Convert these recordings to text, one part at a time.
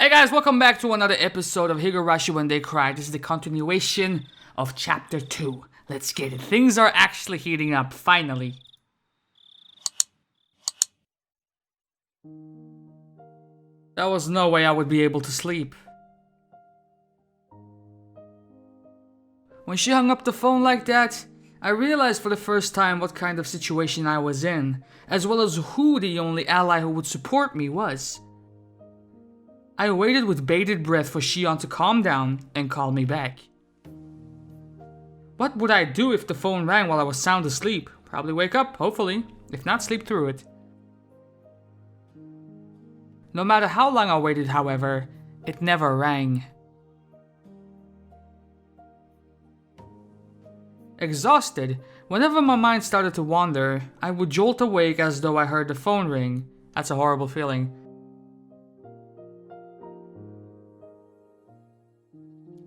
Hey guys, welcome back to another episode of Higurashi When They Cry. This is the continuation of Chapter 2. Let's get it. Things are actually heating up, finally. There was no way I would be able to sleep. When she hung up the phone like that, I realized for the first time what kind of situation I was in, as well as who the only ally who would support me was. I waited with bated breath for Shion to calm down and call me back. What would I do if the phone rang while I was sound asleep? Probably wake up, hopefully, if not sleep through it. No matter how long I waited, however, it never rang. Exhausted, whenever my mind started to wander, I would jolt awake as though I heard the phone ring. That's a horrible feeling.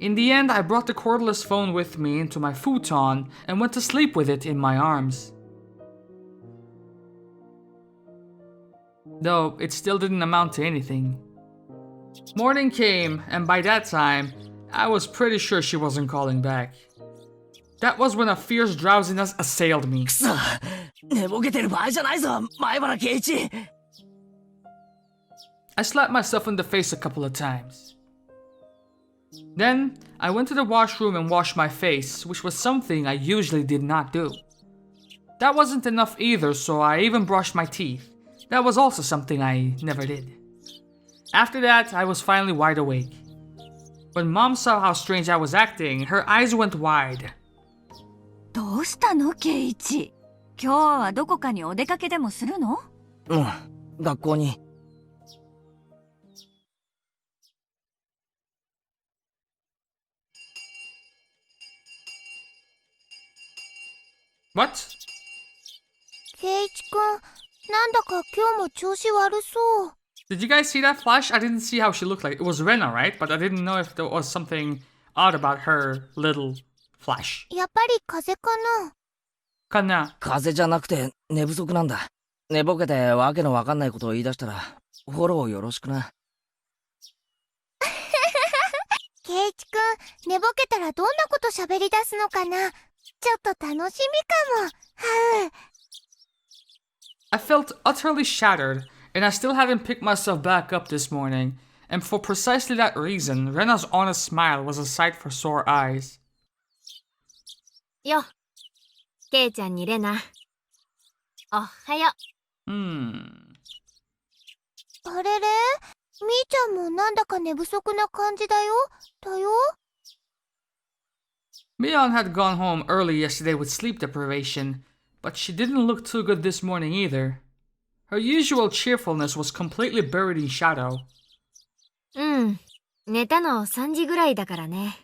In the end, I brought the cordless phone with me into my futon and went to sleep with it in my arms. Though, it still didn't amount to anything. Morning came, and by that time, I was pretty sure she wasn't calling back. That was when a fierce drowsiness assailed me. I slapped myself in the face a couple of times. Then, I went to the washroom and washed my face, which was something I usually did not do. That wasn't enough either, so I even brushed my teeth. That was also something I never did. After that, I was finally wide awake. When Mom saw how strange I was acting, her eyes went wide. どうしたの、ケイチ？今日はどこかにお出かけでもするの？学校に。What? ケイチくん、なんだか今日も調子悪そう。 Did you guys see that flash? I didn't see how she looked like. It was Rena, right? But I didn't know if there was something odd about her little flash. やっぱり風邪かな。かな。風邪じゃなくて寝不足なんだ。寝ぼけてわけのわかんないことを言い出したらフォローよろしくな。ケイチくん、寝ぼけたらどんなこと喋り出すのかな。ちょっと楽しみかも。I felt utterly shattered, and I still hadn't picked myself back up this morning. And for precisely that reason, Rena's honest smile was a sight for sore eyes. よ、ケイちゃんにレナ。おはよう。あれれ、みーちゃんもなんだか寝不足な感じだよ。Meowing had gone home early yesterday with sleep deprivation, but she didn't look too good this morning either. Her usual cheerfulness was completely buried in shadow. 寝たの3時ぐらいだからね。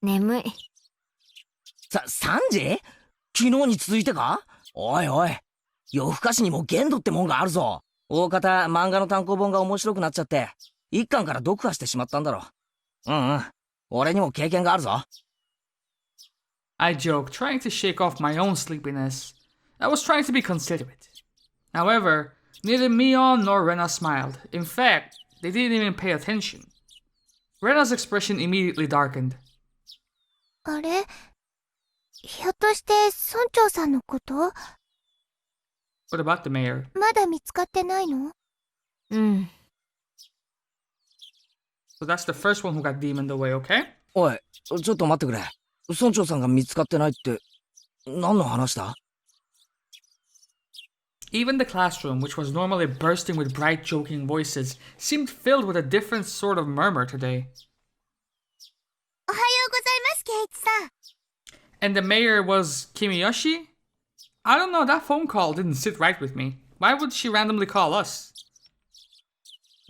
眠い。3時？昨日に続いてか？おいおい、夜更かしにも限度ってもんがあるぞ。大方漫画の単行本が面白くなっちゃって一巻から読破してしまったんだろ。俺にも経験があるぞ。I joked, trying to shake off my own sleepiness. I was trying to be considerate. However, neither Meowing nor Rena smiled. In fact, they didn't even pay attention. Rena's expression immediately darkened. あれ、ひょっとして村長さんのこと？ What about the mayor? まだ見つかってないの？ So that's the first one who got demoned away, okay? おい、ちょっと待ってくれ。村長さんが見つかってないって何の話だ？ Even the classroom, which was normally bursting with bright, joking voices, seemed filled with a different sort of murmur today. おはようございます、ケイチさん。 And the mayor was Kimiyoshi? I don't know, that phone call didn't sit right with me. Why would she randomly call us?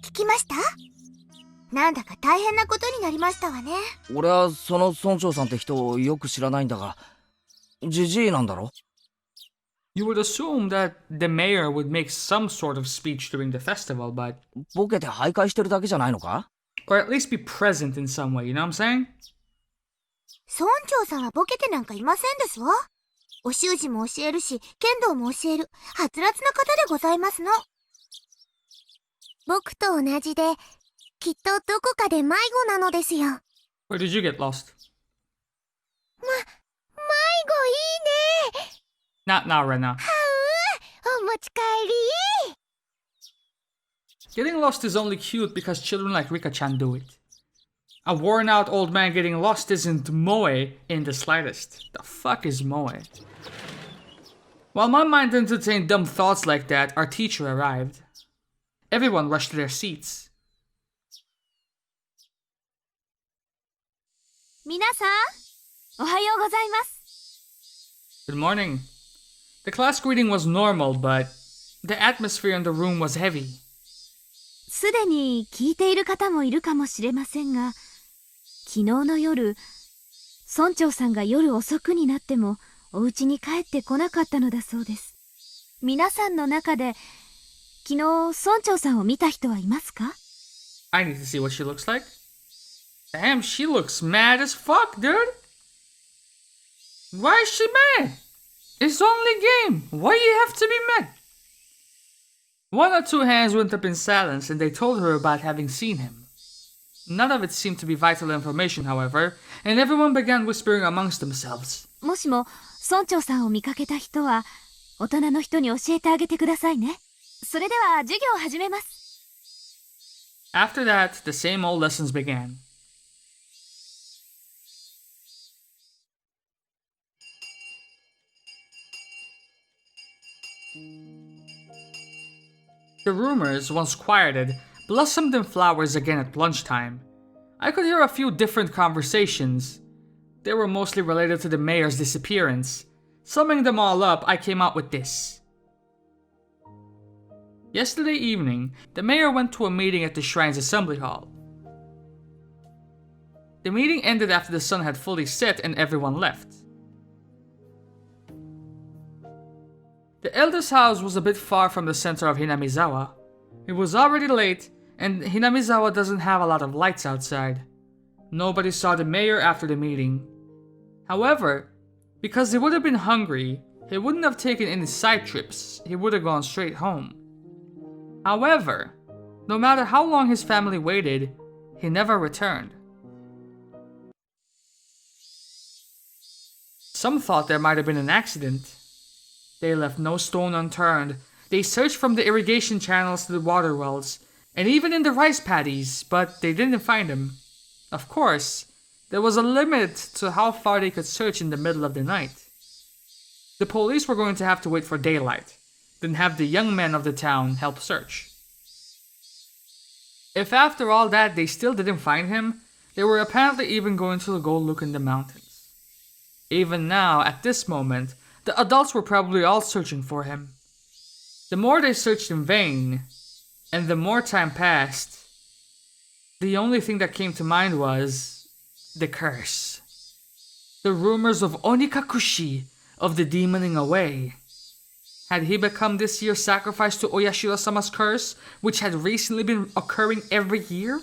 聞きました？なんだか大変なことになりましたわね。俺はその村長さんって人をよく知らないんだが、ジジイなんだろ？ You would assume that the mayor would make some sort of speech during the festival, but... ボケて徘徊してるだけじゃないのか？ Or at least be present in some way, you know what I'm saying? 村長さんはボケてなんかいませんですわ。お習字も教えるし、剣道も教える、はつらつな方でございますの。僕と同じで、きっとどこかで迷子なのですよ。 Where did you get lost? 迷子いいね。 Not now, Rena. お持ち帰り。 Getting lost is only cute because children like Rika-chan do it. A worn-out old man getting lost isn't moe in the slightest. The fuck is moe? While my mind entertained dumb thoughts like that, our teacher arrived. Everyone rushed to their seats. 皆さん、おはようございます。 Good morning. The class greeting was normal, but the atmosphere in the room was heavy. すでに聞いている方もいるかもしれませんが、昨日の夜、村長さんが夜遅くになってもお家に帰ってこなかったのだそうです。皆さんの中で、昨日村長さんを見た人はいますか？ I need to see what she looks like. Damn, she looks mad as fuck, dude. Why is she mad? It's only a game. Why do you have to be mad? One or two hands went up in silence and they told her about having seen him. None of it seemed to be vital information, however, and everyone began whispering amongst themselves. もしも村長さんを見かけた人は、大人の人に教えてあげてくださいね。それでは授業を始めます。 After that, the same old lessons began. The rumors, once quieted, blossomed in flowers again at lunchtime. I could hear a few different conversations. They were mostly related to the mayor's disappearance. Summing them all up, I came out with this. Yesterday evening, the mayor went to a meeting at the shrine's assembly hall. The meeting ended after the sun had fully set and everyone left. The elder's house was a bit far from the center of Hinamizawa. It was already late, and Hinamizawa doesn't have a lot of lights outside. Nobody saw the mayor after the meeting. However, because he would have been hungry, he wouldn't have taken any side trips, he would have gone straight home. However, no matter how long his family waited, he never returned. Some thought there might have been an accident. They left no stone unturned. They searched from the irrigation channels to the water wells, and even in the rice paddies, but they didn't find him. Of course, there was a limit to how far they could search in the middle of the night. The police were going to have to wait for daylight, then have the young men of the town help search. If after all that they still didn't find him, they were apparently even going to go look in the mountains. Even now, at this moment, the adults were probably all searching for him. The more they searched in vain, and the more time passed, the only thing that came to mind was the curse. The rumors of Onikakushi, of the demoning away. Had he become this year's sacrifice to Oyashiro-sama's curse, which had recently been occurring every year?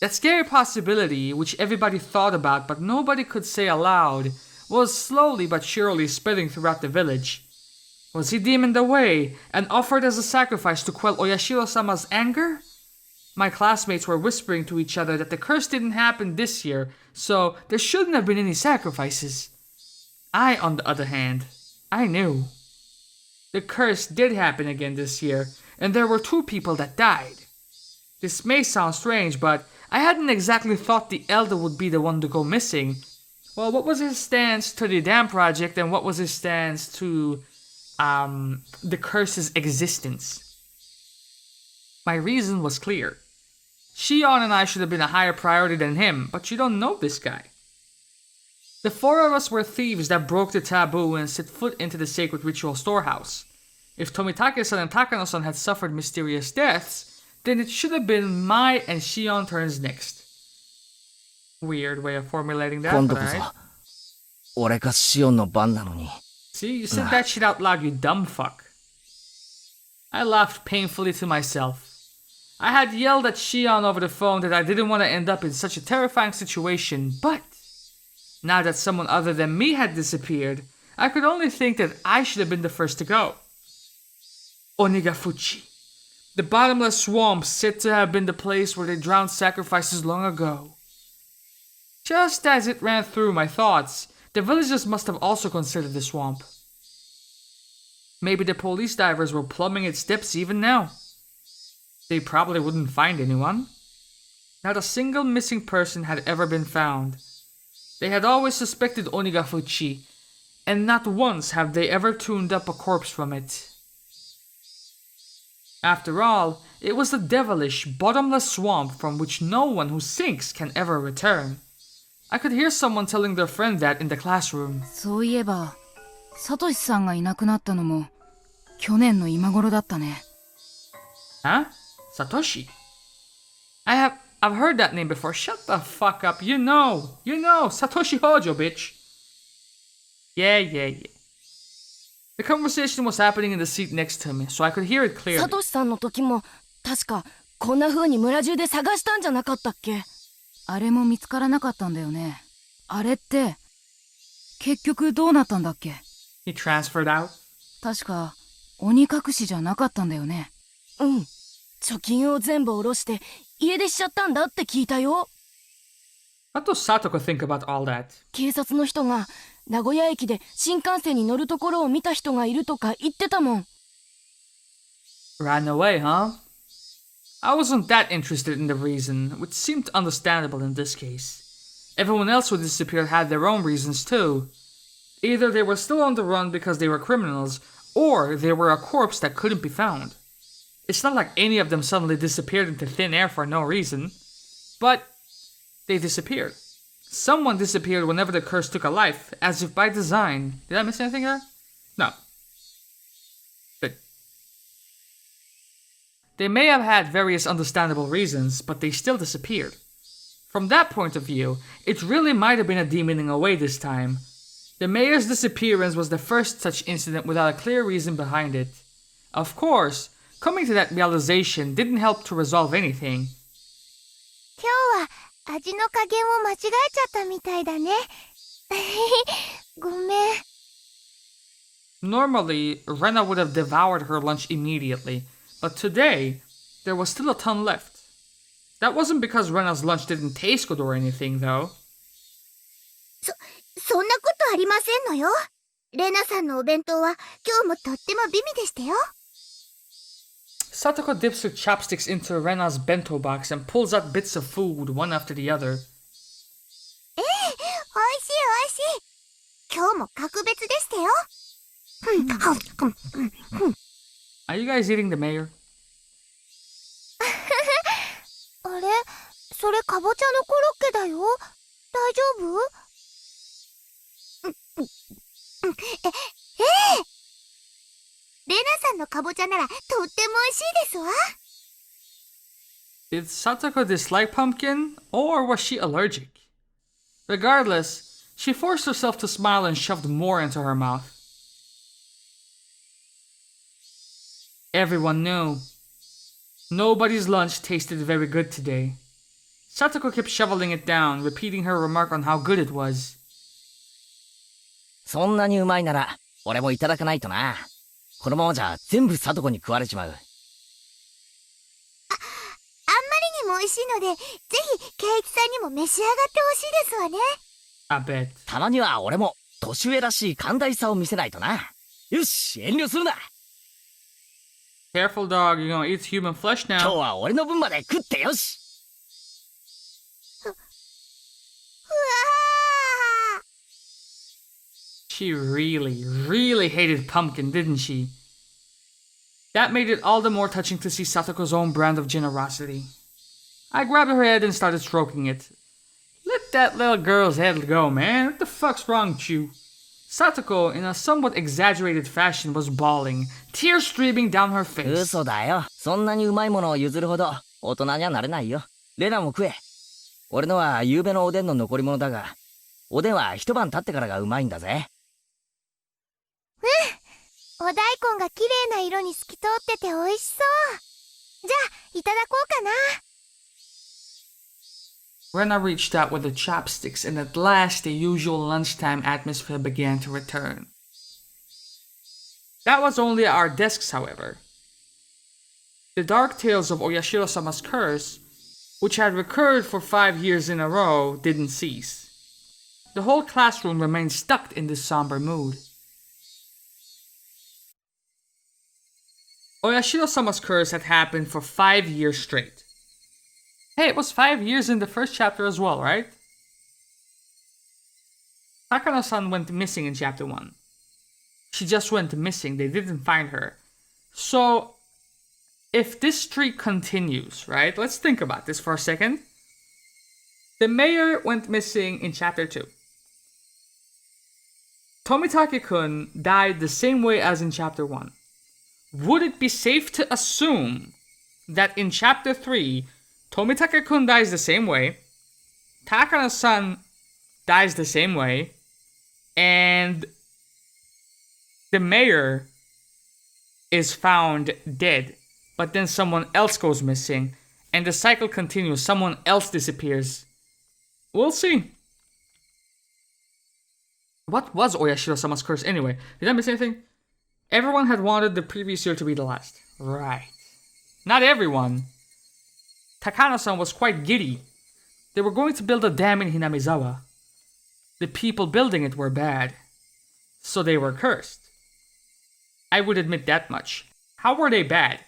That scary possibility, which everybody thought about but nobody could say aloud, was slowly but surely spreading throughout the village. Was he demoned away and offered as a sacrifice to quell Oyashiro-sama's anger? My classmates were whispering to each other that the curse didn't happen this year, so there shouldn't have been any sacrifices. I, on the other hand, I knew. The curse did happen again this year, and there were 2 people that died. This may sound strange, but I hadn't exactly thought the elder would be the one to go missing. Well, what was his stance to the dam project, and what was his stance to the curse's existence? My reason was clear. Shion and I should have been a higher priority than him, but you don't know this guy. The 4 of us were thieves that broke the taboo and set foot into the sacred ritual storehouse. If Tomitake-san and Takano-san had suffered mysterious deaths, then it should have been my and Shion turns next. Weird way of formulating that, but alright. 俺かシオンの番なのに。 See, you said that shit out loud, you dumb fuck. I laughed painfully to myself. I had yelled at Shion over the phone that I didn't want to end up in such a terrifying situation, but now that someone other than me had disappeared, I could only think that I should have been the first to go. Onigafuchi. The bottomless swamp said to have been the place where they drowned sacrifices long ago. Just as it ran through my thoughts, the villagers must have also considered the swamp. Maybe the police divers were plumbing its depths even now. They probably wouldn't find anyone. Not a single missing person had ever been found. They had always suspected Onigafuchi, and not once have they ever tuned up a corpse from it. After all, it was the devilish, bottomless swamp from which no one who sinks can ever return. I could hear someone telling their friend that in the classroom. そういえば、サトシさんがいなくなったのも去年の今頃だったね。Huh? Satoshi? I've heard that name before. Shut the fuck up. You know, Satoshi Hojo, bitch. Yeah. The conversation was happening in the seat next to me, so I could hear it clearly. サトシさんの時も確かこんな風に村中で探したんじゃなかったっけ？あれも見つからなかったんだよね。あれって結局どうなったんだっけ？ He transferred out? 確か鬼隠しじゃなかったんだよね。うん。貯金を全部下ろして家出しちゃったんだって聞いたよ。What does Satoko think about all that? 警察の人が名古屋駅で新幹線に乗るところを見た人がいるとか言ってたもん。Ran away, huh? I wasn't that interested in the reason, which seemed understandable in this case. Everyone else who disappeared had their own reasons too. Either they were still on the run because they were criminals, or they were a corpse that couldn't be found. It's not like any of them suddenly disappeared into thin air for no reason. But they disappeared. Someone disappeared whenever the curse took a life, as if by design. Did I miss anything there? No. Good. They may have had various understandable reasons, but they still disappeared. From that point of view, it really might have been a demoning away this time. The mayor's disappearance was the first such incident without a clear reason behind it. Of course, coming to that realization didn't help to resolve anything. 今日は味の加減を間違えちゃったみたいだね。ごめん。Normally, Rena would have devoured her lunch immediately, but today, there was still a ton left. That wasn't because Rena's lunch didn't taste good or anything, though. そんなことありませんのよ。レナさんのお弁当は今日もとっても美味でしたよ。Satoko dips her chopsticks into Rena's bento box and pulls out bits of food one after the other. 美味しい。今日も格別でしたよ。Are you guys eating the mayor? あれ、それかぼちゃのコロッケだよ。大丈夫？レナさんのかぼちゃならとっても美味しいですわ。Did Satoko dislike pumpkin, or was she allergic? Regardless, she forced herself to smile and shoved more into her mouth. Everyone knew. Nobody's lunch tasted very good today. Satoko kept shoveling it down, repeating her remark on how good it was. そんなにうまいなら俺もいただかないとな。このままじゃ全部サトコに食われちまう。あんまりにも美味しいので、ぜひケイチさんにも召し上がってほしいですわね。I bet. たまには俺も年上らしい寛大さを見せないとな。よし、遠慮するな。Careful, dog. You're gonna eat human flesh 今日 now. は俺の分まで食ってよし。うわ She really hated pumpkin, didn't she? That made it all the more touching to see Satoko's own brand of generosity. I grabbed her head and started stroking it. Let that little girl's head go, man. What the fuck's wrong with you? Satoko, in a somewhat exaggerated fashion, was bawling, tears streaming down her face. 嘘だよ。そんなにうまいものを譲るほど大人にはなれないよ。レナも食え。俺のは夕べのおでんの残り物だが、おでんは一晩経ってからがうまいんだぜ。お大根が綺麗な色に透き通ってて美味しそう。じゃあ、いただこうかな。Rena reached out with her chopsticks, and at last the usual lunchtime atmosphere began to return. That was only at our desks, however. The dark tales of Oyashiro-sama's curse, which had recurred for 5 years in a row, didn't cease. The whole classroom remained stuck in this somber mood. Oyashiro-sama's curse had happened for 5 years straight. Hey, it was 5 years in the first chapter as well, right? Takano-san went missing in chapter 1. She just went missing, they didn't find her. So, if this streak continues, right? Let's think about this for a second. The mayor went missing in chapter 2. Tomitake-kun died the same way as in chapter 1. Would it be safe to assume that in chapter 3, Tomitake-kun dies the same way, Takano-san dies the same way, and the mayor is found dead, but then someone else goes missing, and the cycle continues, someone else disappears? We'll see. What was Oyashiro-sama's curse anyway? Did I miss anything? Everyone had wanted the previous year to be the last. Right. Not everyone. Takano-san was quite giddy. They were going to build a dam in Hinamizawa. The people building it were bad. So they were cursed. I would admit that much. How were they bad?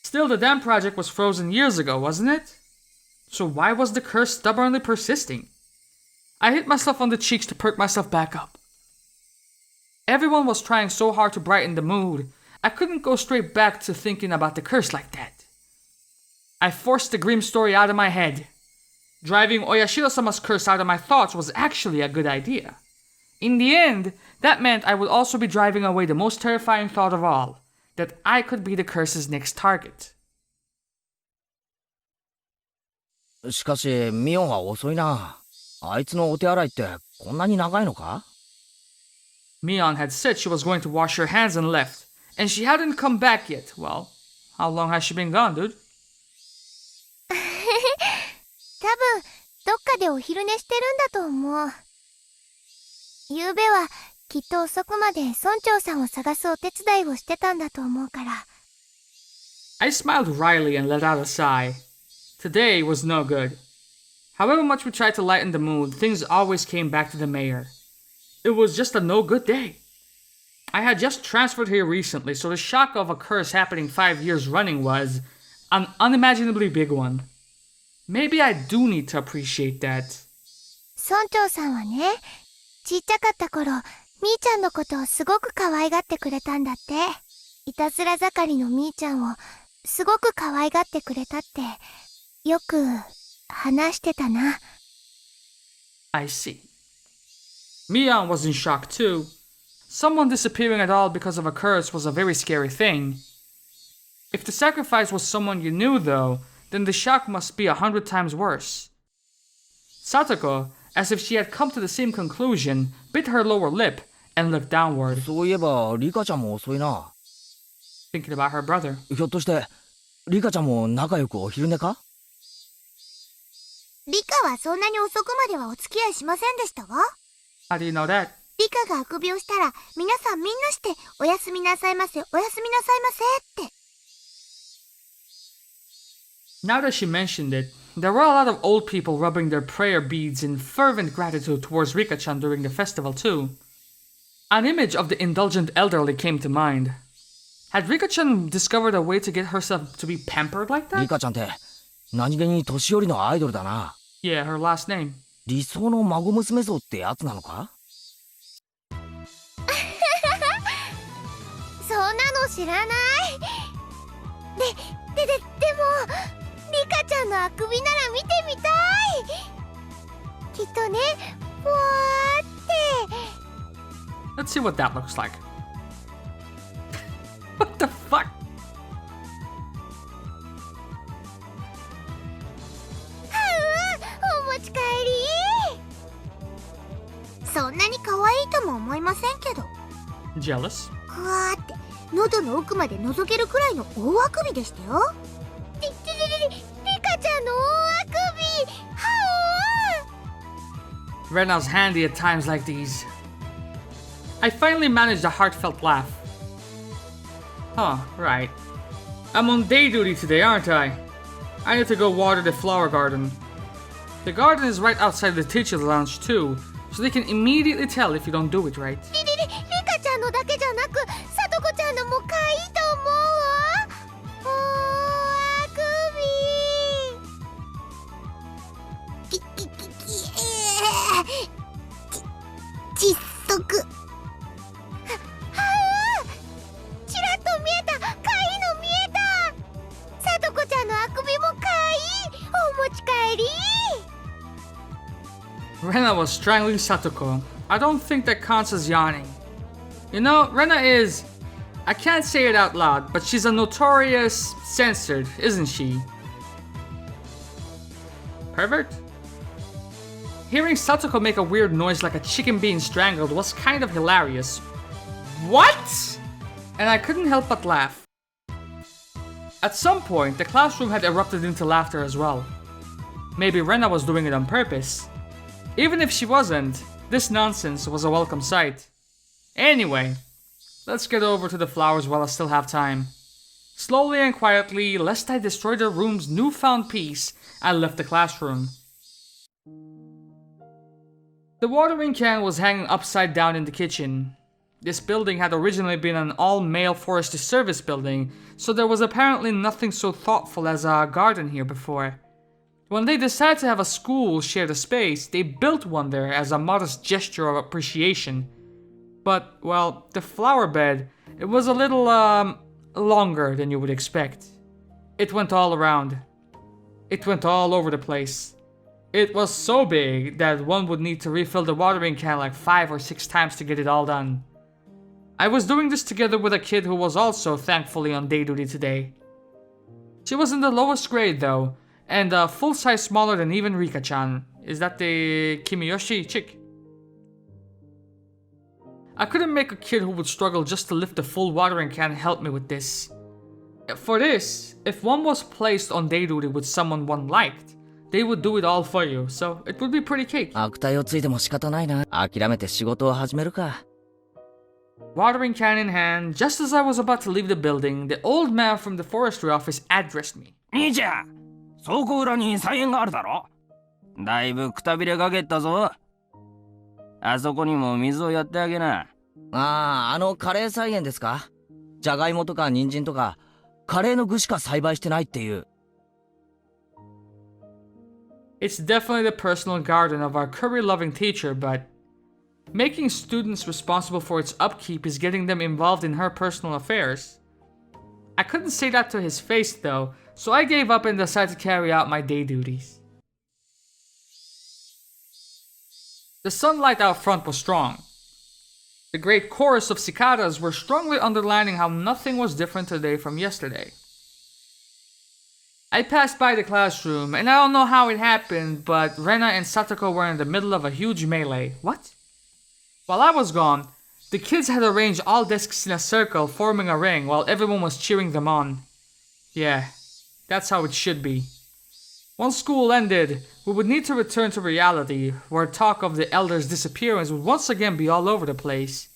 Still, the dam project was frozen years ago, wasn't it? So why was the curse stubbornly persisting? I hit myself on the cheeks to perk myself back up. Everyone was trying so hard to brighten the mood, I couldn't go straight back to thinking about the curse like that. I forced the grim story out of my head. Driving Oyashiro-sama's curse out of my thoughts was actually a good idea. In the end, that meant I would also be driving away the most terrifying thought of all, that I could be the curse's next target. しかし、ミオンは遅いな。あいつのお手洗いってこんなに長いのか？ Mion had said she was going to wash her hands and left, and she hadn't come back yet. Well, how long has she been gone, dude? 多分どっかでお昼寝してるんだと思う。昨べはきっと遅くまで村長さんを探すお手伝いをしてたんだと思うから。I smiled wryly and let out a sigh. Today was no good. However much we tried to lighten the mood, things always came back to the mayor. It was just a no-good day. I had just transferred here recently, so the shock of a curse happening 5 years running was an unimaginably big one. Maybe I do need to appreciate that. 村長さんはね、ちっちゃかった頃、みーちゃんのことをすごく可愛がってくれたんだって。いたずら盛りのみーちゃんをすごく可愛がってくれたって、よく話してたな。I see. Mion was in shock too. Someone disappearing at all because of a curse was a very scary thing. If the sacrifice was someone you knew though, then the shock must be 100 times worse. Satoko, as if she had come to the same conclusion, bit her lower lip and looked downward. そういえば、リカちゃんも遅いな。Thinking about her brother. ひょっとして、リカちゃんも仲良くお昼寝か？リカはそんなに遅くまではお付き合いしませんでしたわ。How do you know that? リカがあくびをしたら、皆さんみんなして、おやすみなさいませ、おやすみなさいませって。Now that she mentioned it, there were a lot of old people rubbing their prayer beads in fervent gratitude towards Rika-chan during the festival too. An image of the indulgent elderly came to mind. Had Rika-chan discovered a way to get herself to be pampered like リ that? カちゃんって何気に年寄りのアイドルだな。 Yeah, her last name. 理想の孫娘像ってやつなのか？そんなの知らない。でも、リカちゃんのあくびなら見てみたい。きっとね、ぽわーって。Let's see what that looks like. What the fuck? お持ち帰り。そんなに可愛いとも思いませんけど。Jealous? ふわーって喉の奥まで覗けるくらいの大あくびでしたよ。リカちゃんの大あくび。はおー。 Rena's handy at times like these. I finally managed a heartfelt laugh. Huh, right. I'm on day duty today, aren't I? I need to go water the flower garden. The garden is right outside the teacher's lounge too, so they can immediately tell if you don't do it right. リカちゃんのだけじゃなくさとこちゃんのも可愛いと思うわ。おー、あくび窒息。ちらっと見えた。可愛いの見えた。さとこちゃんのあくびも可愛い。お持ち帰り。 Rena was strangling Satoko. I don't think that counts as yawning. You know, Rena is... I can't say it out loud, but she's a notorious censored, isn't she? Pervert? Hearing Satoko make a weird noise like a chicken being strangled was kind of hilarious. What? And I couldn't help but laugh. At some point, the classroom had erupted into laughter as well. Maybe Rena was doing it on purpose. Even if she wasn't, this nonsense was a welcome sight. Anyway, let's get over to the flowers while I still have time. Slowly and quietly, lest I destroy the room's newfound peace, I left the classroom. The watering can was hanging upside down in the kitchen. This building had originally been an all-male forestry service building, so there was apparently nothing so thoughtful as a garden here before. When they decided to have a school share the space, they built one there as a modest gesture of appreciation. But, well, the flower bed, it was a little, longer than you would expect. It went all around. It went all over the place. It was so big that one would need to refill the watering can like 5 or 6 times to get it all done. I was doing this together with a kid who was also thankfully on day duty today. She was in the lowest grade though, and a full size smaller than even Rika-chan. Is that the Kimiyoshi chick? I couldn't make a kid who would struggle just to lift a full watering can help me with this. For this, if one was placed on day duty with someone one liked, they would do it all for you, so it would be pretty cake. 悪態をついても仕方ないな。諦めて仕事を始めるか。Watering can in hand, just as I was about to leave the building, the old man from the forestry office addressed me. 兄ちゃん、倉庫裏に菜園があるだろ。だいぶくたびれかけたぞ。あそこにも水をやってあげな。ああ、カレー菜園ですか？じゃがいもとか人参とか、カレーの具しか栽培してないっていう。It's definitely the personal garden of our curry-loving teacher, but making students responsible for its upkeep is getting them involved in her personal affairs. I couldn't say that to his face though, so I gave up and decided to carry out my day duties. The sunlight out front was strong. The great chorus of cicadas were strongly underlining how nothing was different today from yesterday. I passed by the classroom, and I don't know how it happened, but Rena and Satoko were in the middle of a huge melee. What? While I was gone, the kids had arranged all desks in a circle, forming a ring, while everyone was cheering them on. Yeah, that's how it should be. Once school ended, we would need to return to reality, where talk of the elders' disappearance would once again be all over the place.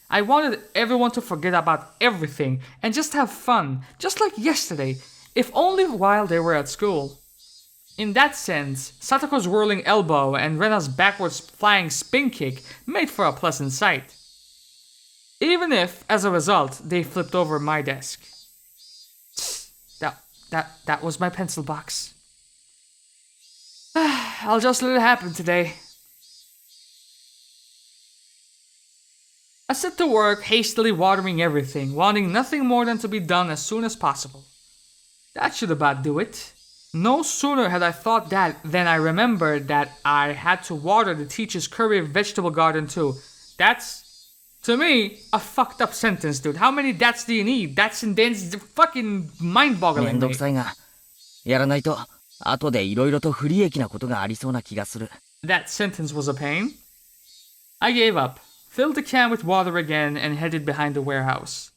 I wanted everyone to forget about everything and just have fun, just like yesterday, if only while they were at school. In that sense, Satoko's whirling elbow and Rena's backwards flying spin kick made for a pleasant sight. Even if, as a result, they flipped over my desk. That was my pencil box. I'll just let it happen today. I set to work, hastily watering everything, wanting nothing more than to be done as soon as possible. That should about do it. No sooner had I thought that than I remembered that I had to water the teacher's curry vegetable garden too. That's, to me, a fucked up sentence, dude. How many that's do you need? That's and then's fucking mind-boggling. めんどくさいが、やらないと後でいろいろと不利益なことがありそうな気がする。That sentence was a pain. I gave up, filled the can with water again, and headed behind the warehouse.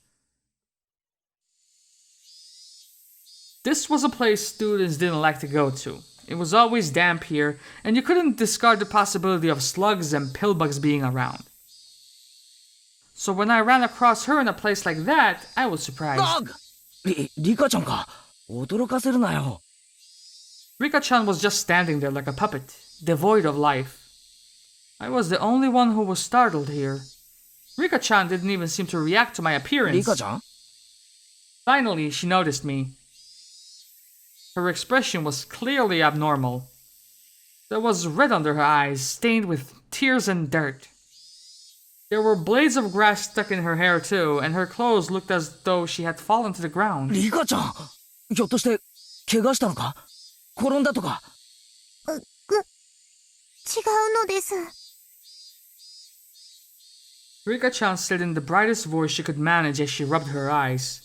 This was a place students didn't like to go to. It was always damp here, and you couldn't discard the possibility of slugs and pillbugs being around. So when I ran across her in a place like that, I was surprised. Dog! リカちゃんか。驚かせるなよ。Rika-chan was just standing there like a puppet, devoid of life. I was the only one who was startled here. Rika-chan didn't even seem to react to my リ appearance. カちゃん Finally, she noticed me. Her expression was clearly abnormal. There was red under her eyes, stained with tears and dirt. There were blades of grass stuck in her hair too, and her clothes looked as though she had fallen to the ground. リカちゃんひょっとして怪我したのか転んだとか。違うのです。Rika-chan said in the brightest voice she could manage as she rubbed her eyes.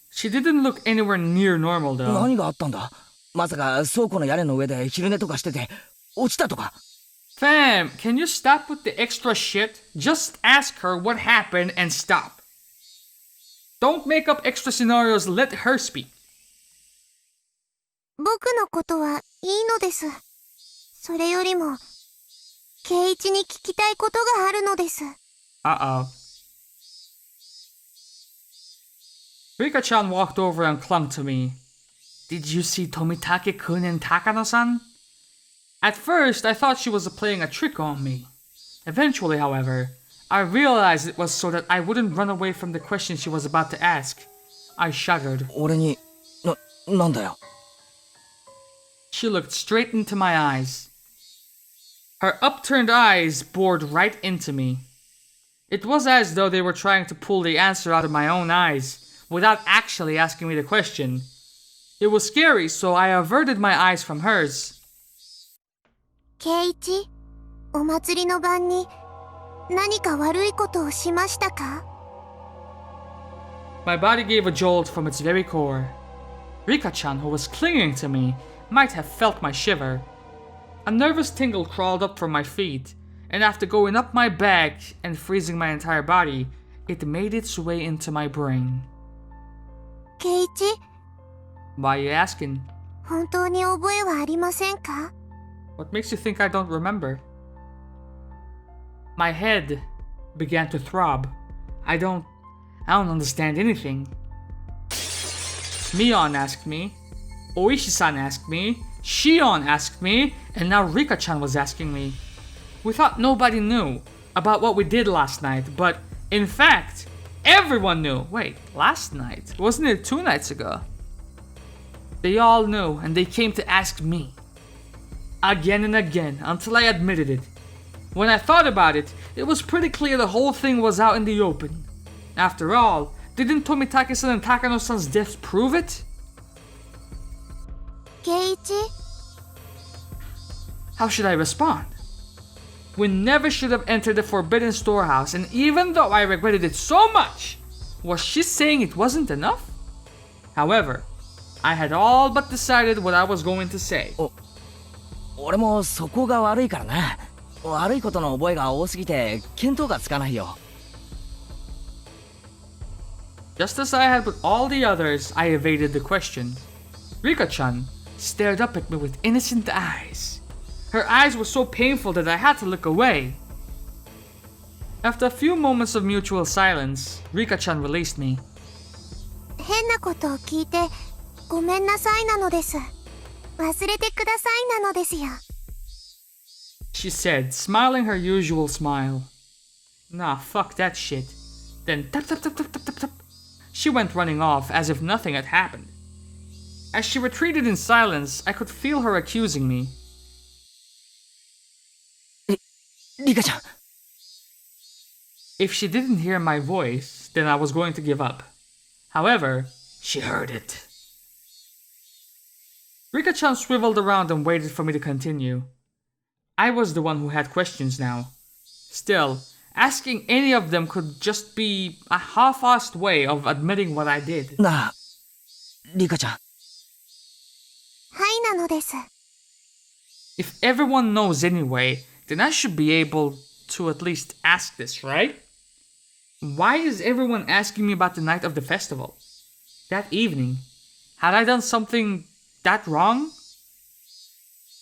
She didn't look anywhere near normal though. 何があったんだ。まさか倉庫の屋根の上で昼寝とかしてて落ちたとか。Fam, can you stop with the extra shit? Just ask her what happened and stop. Don't make up extra scenarios, let her speak. 僕のことはいいのです。それよりも、圭一に聞きたいことがあるのです。Uh-oh. Rika-chan walked over and clung to me. Did you see Tomitake-kun and Takano-san? At first, I thought she was playing a trick on me. Eventually, however, I realized it was so that I wouldn't run away from the question she was about to ask. I shuddered. 俺になんだよ。 She looked straight into my eyes. Her upturned eyes bored right into me. It was as though they were trying to pull the answer out of my own eyes, without actually asking me the question. It was scary, so I averted my eyes from hers. 圭一、お祭りの晩に何か悪いことをしましたか？ My body gave a jolt from its very core. Rika-chan, who was clinging to me, might have felt my shiver. A nervous tingle crawled up from my feet, and after going up my back and freezing my entire body, it made its way into my brain. 圭一、 Why are you asking? 本当に覚えはありませんか？ What makes you think I don't remember? My head began to throb. I don't understand anything. Mion asked me. Oishi-san asked me. Shion asked me. And now Rika-chan was asking me. We thought nobody knew about what we did last night, but in fact, everyone knew. Wait, last night? Wasn't it 2 nights ago? They all knew, and they came to ask me. Again and again, until I admitted it. When I thought about it, it was pretty clear the whole thing was out in the open. After all, didn't Tomitake-san and Takano-san's deaths prove it? 圭一、 How should I respond? We never should have entered the forbidden storehouse, and even though I regretted it so much, was she saying it wasn't enough? However, I had all but decided what I was going to say. 俺もそこが悪いからな。悪いことの覚えが多すぎて見当がつかないよ。 Just as I had with all the others, I evaded the question. Rika-chan stared up at me with innocent eyes. Her eyes were so painful that I had to look away. After a few moments of mutual silence, Rika-chan released me. 変なことを聞いてごめんなさいなのです。忘れてくださいなのですよ。 She said, smiling her usual smile. Nah, fuck that shit. Then tap tap tap tap tap tap tap. She went running off as if nothing had happened. As she retreated in silence, I could feel her accusing me. リカちゃん。 If she didn't hear my voice, then I was going to give up. However, she heard it. Rika-chan swiveled around and waited for me to continue. I was the one who had questions now. Still, asking any of them could just be a half-assed way of admitting what I did. なあ、リカちゃん。はいなのです。 If everyone knows anyway, then I should be able to at least ask this, right? Why is everyone asking me about the night of the festival? That evening, had I done something that wrong?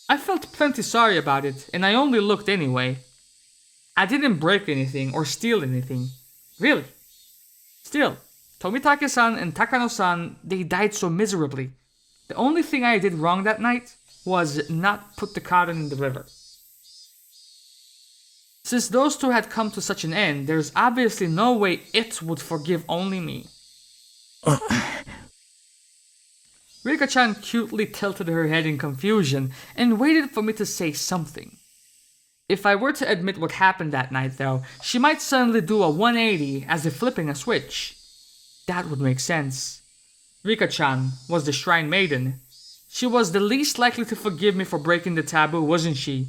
I felt plenty sorry about it, and I only looked anyway. I didn't break anything or steal anything. Really. Still, Tomitake-san and Takano-san, they died so miserably. The only thing I did wrong that night was not put the cotton in the river. Since those two had come to such an end, there's obviously no way it would forgive only me. Rika-chan cutely tilted her head in confusion and waited for me to say something. If I were to admit what happened that night though, she might suddenly do a 180 as if flipping a switch. That would make sense. Rika-chan was the shrine maiden. She was the least likely to forgive me for breaking the taboo, wasn't she?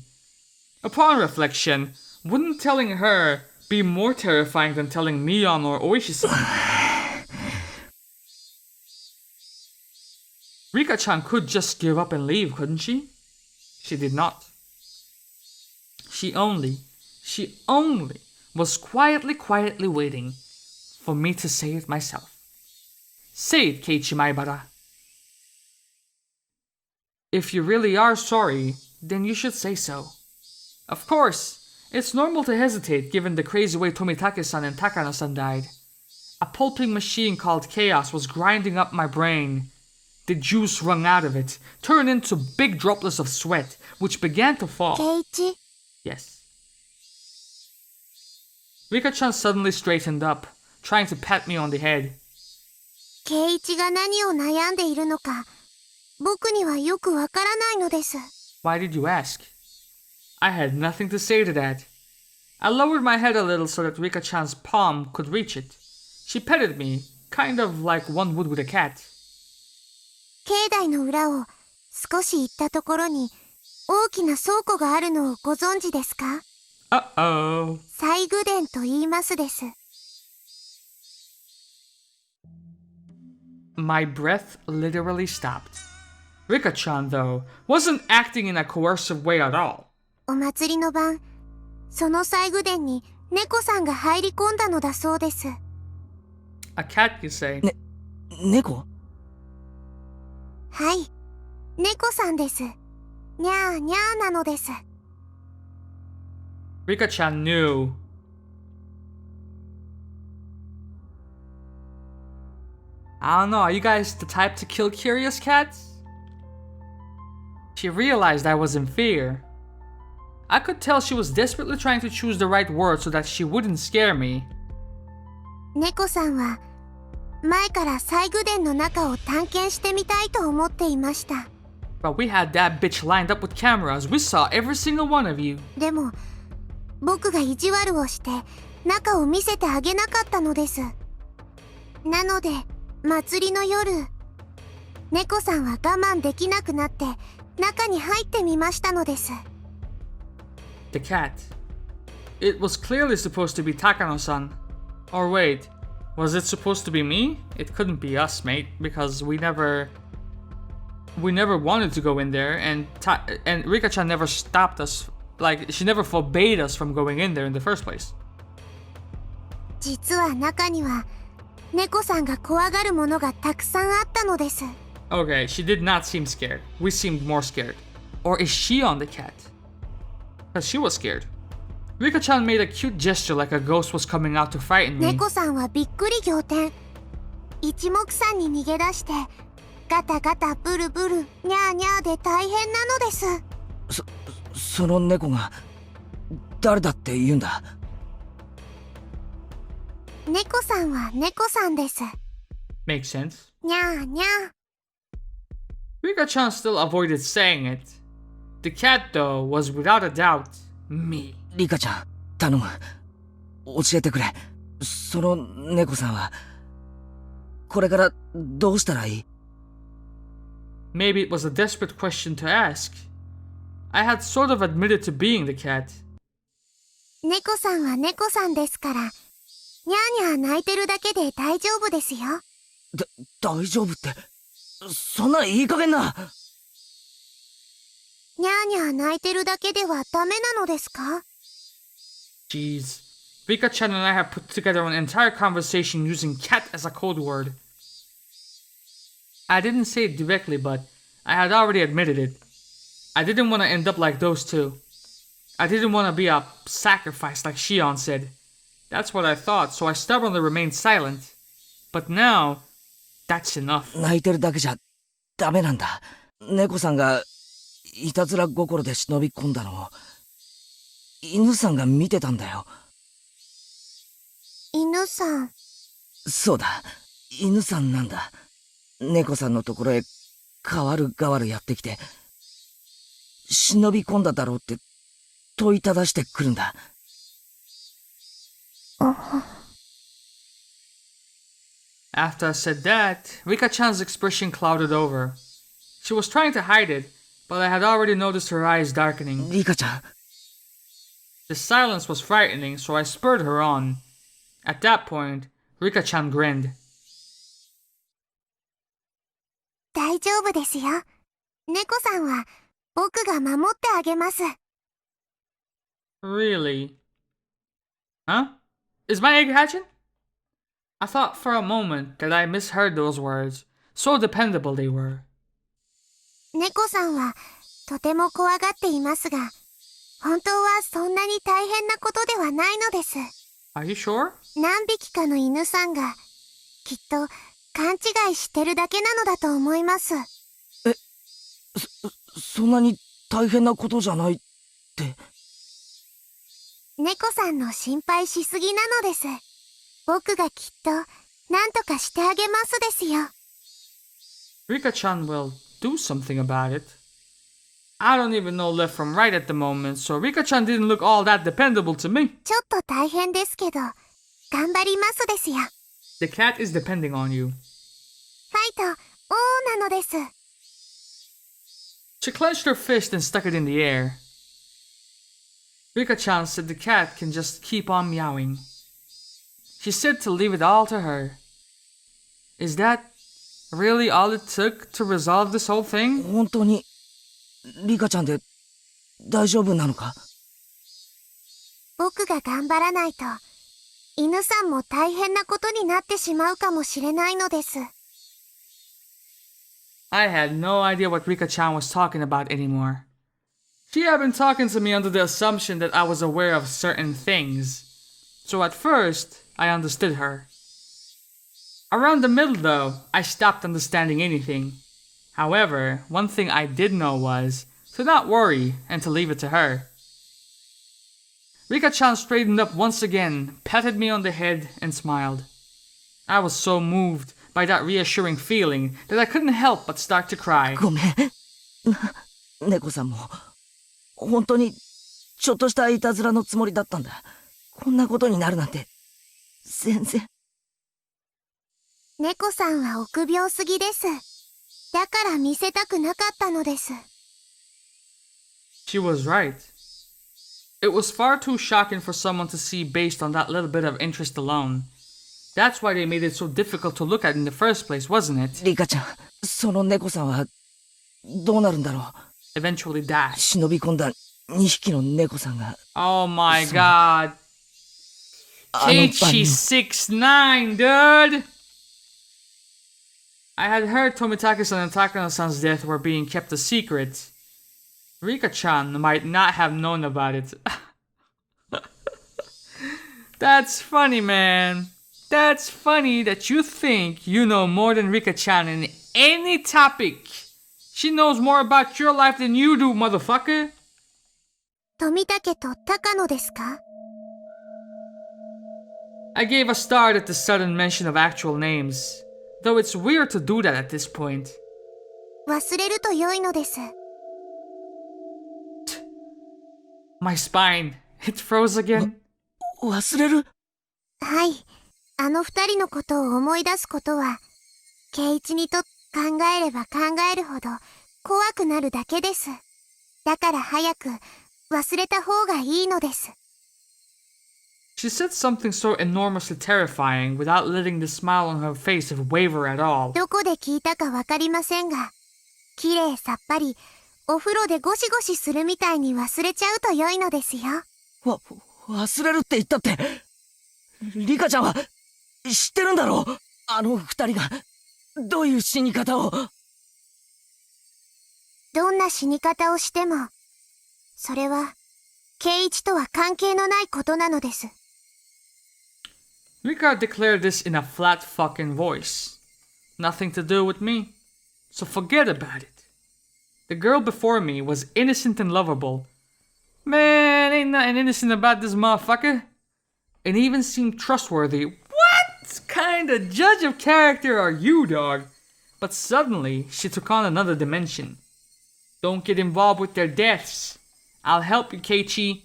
Upon reflection, wouldn't telling her be more terrifying than telling Mion or Oishi-san? Rika-chan could just give up and leave, couldn't she? She did not. She only was quietly waiting for me to say it myself. Say it, Keiichi Maibara. If you really are sorry, then you should say so. Of course, it's normal to hesitate given the crazy way Tomitake-san and Takano-san died. A pulping machine called Chaos was grinding up my brain. The juice wrung out of it, turned into big droplets of sweat, which began to fall. Keiichi? Yes. Rika-chan suddenly straightened up, trying to pat me on the head. ケイイチが何を悩んでいるのか、僕にはよくわからないのです。Why did you ask? I had nothing to say to that. I lowered my head a little so that Rika-chan's palm could reach it. She petted me, kind of like one would with a cat. 境内の裏を少し行ったところに大きな倉庫があるのをご存知ですか？ Uh-oh. 西宮殿と言いますです。My breath literally stopped. Rika-chan, though, wasn't acting in a coercive way at all. お祭りの晩、その西宮殿に猫さんが入り込んだのだそうです。A cat, you say? 猫？はい、猫さんです。にゃーにゃーなのです。Rika-chan knew. I don't know, are you guys the type to kill curious cats? She realized I was in fear. I could tell she was desperately trying to choose the right word so that she wouldn't scare me. 猫さんは前から西宮殿の中を探検してみたいと思っていました。But we had that bitch lined up with cameras. We saw every single one of you. でも、僕が意地悪をして中を見せてあげなかったのです。なので、祭りの夜、猫さんは我慢できなくなって中に入ってみましたのです。The cat. It was clearly supposed to be Takano-san. Or wait, was it supposed to be me? It couldn't be us, mate, because we never wanted to go in there, and Rika-chan never stopped us. Like, she never forbade us from going in there in the first place. 実は中には猫さんが怖がるものがたくさんあったのです。Okay, she did not seem scared. We seemed more scared. Or is she on the cat? Because she was scared. Rika-chan made a cute gesture like a ghost was coming out to frighten me. 猫さんはびっくり仰天。一目散に逃げ出して、ガタガタブルブル、ニャーニャーで大変なのです。その猫が誰だって言うんだ？猫さんは猫さんです。Makes sense. にゃーにゃー。Rika-chan still avoided saying it. The cat, though, was without a doubt me. リカちゃん、頼む。教えてくれ。その猫さんはこれからどうしたらいい？ Maybe it was a desperate question to ask. I had sort of admitted to being the cat. 猫さんは猫さんですから、にゃーにゃー泣いてるだけで大丈夫ですよ。大丈夫って、そんないい加減な。にゃーにゃー泣いてるだけではダメなのですか？ Jeez. Rika-chan and I have put together an entire conversation using cat as a code word. I didn't say it directly, but I had already admitted it. I didn't want to end up like those two. I didn't want to be a sacrifice like Shion said. That's what I thought, so I stubbornly remained silent. But now, that's enough. 泣いてるだけじゃダメなんだ。猫さんがいたずら心で忍び込んだのを犬さんが見てたんだよ。犬さん。そうだ、犬さんなんだ。猫さんのところへ代わる代わるやってきて、忍び込んだだろうって問いただしてくるんだ。After I said that, Rika-chan's expression clouded over. She was trying to hide it, but I had already noticed her eyes darkening. リカちゃん。 The silence was frightening, so I spurred her on. At that point, Rika-chan grinned. 大丈夫ですよ。猫さんは僕が守ってあげます。Really? Huh? Is my egg hatching? I thought for a moment that I misheard those words. So dependable they were. 猫さんはとても怖がっていますが、本当はそんなに大変なことではないのです。Are you sure? 何匹かの犬さんがきっと勘違いしてるだけなのだと思います。そんなに大変なことじゃないって。猫さんの心配しすぎなのです。僕がきっと何とかしてあげますですよ。Rika-chan will do something about it. I don't even know left from right at the moment, so Rika-chan didn't look all that dependable to me. ちょっと大変ですけど、頑張りますですよ。The cat is depending on you. ファイト、オーなのです。She clenched her fist and stuck it in the air. Rika-chan said the cat can just keep on meowing. She said to leave it all to her. Is that really all it took to resolve this whole thing? 本当にリカちゃんで大丈夫なのか？僕が頑張らないと、犬さんも大変なことになってしまうかもしれないのです。I had no idea what Rika-chan was talking about anymore. She had been talking to me under the assumption that I was aware of certain things. So at first, I understood her. Around the middle though, I stopped understanding anything. However, one thing I did know was to not worry and to leave it to her. Rika-chan straightened up once again, patted me on the head, and smiled. I was so moved by that reassuring feeling that I couldn't help but start to cry. ごめん。猫さんも本当にちょっとしたいたずらのつもりだったんだ。こんなことになるなんて全然。猫さんは臆病すぎです。だから見せたくなかったのです。She was right. It was far too shocking for someone to see based on that little bit of interest alone. That's why they made it so difficult to look at in the first place, wasn't it? リカちゃん、その猫さんはどうなるんだろう。 Eventually died. 忍び込んだ2匹の猫さんが。 Oh my god. Keiichi 6'9", dude! I had heard Tomitake-san and Takano-san's death were being kept a secret. Rika-chan might not have known about it. That's funny, man. That's funny that you think you know more than Rika-chan in any topic. She knows more about your life than you do, motherfucker. 富武と高野ですか？ I gave a start at the sudden mention of actual names, though it's weird to do that at this point. 忘れると良いのです。My spine, it froze again. 忘れる？はい。あの二人のことを思い出すことは、圭一にと考えれば考えるほど怖くなるだけです。だから早く忘れた方がいいのです。She said something so enormously terrifying without letting the smile on her face waver at all. どこで聞いたかわかりませんが、綺麗さっぱり、お風呂でゴシゴシするみたいに忘れちゃうと良いのですよ。忘れるって言ったって、リカちゃんは知ってるんだろう。あの二人がどういう死に方を。どんな死に方をしても、それは圭一とは関係のないことなのです。Rika declared this in a flat fucking voice. Nothing to do with me, so forget about it. The girl before me was innocent and lovable. Man, ain't nothing innocent about this motherfucker. And even seemed trustworthy. What kind of judge of character are you, dog? But suddenly, she took on another dimension. Don't get involved with their deaths. I'll help you, Keiichi.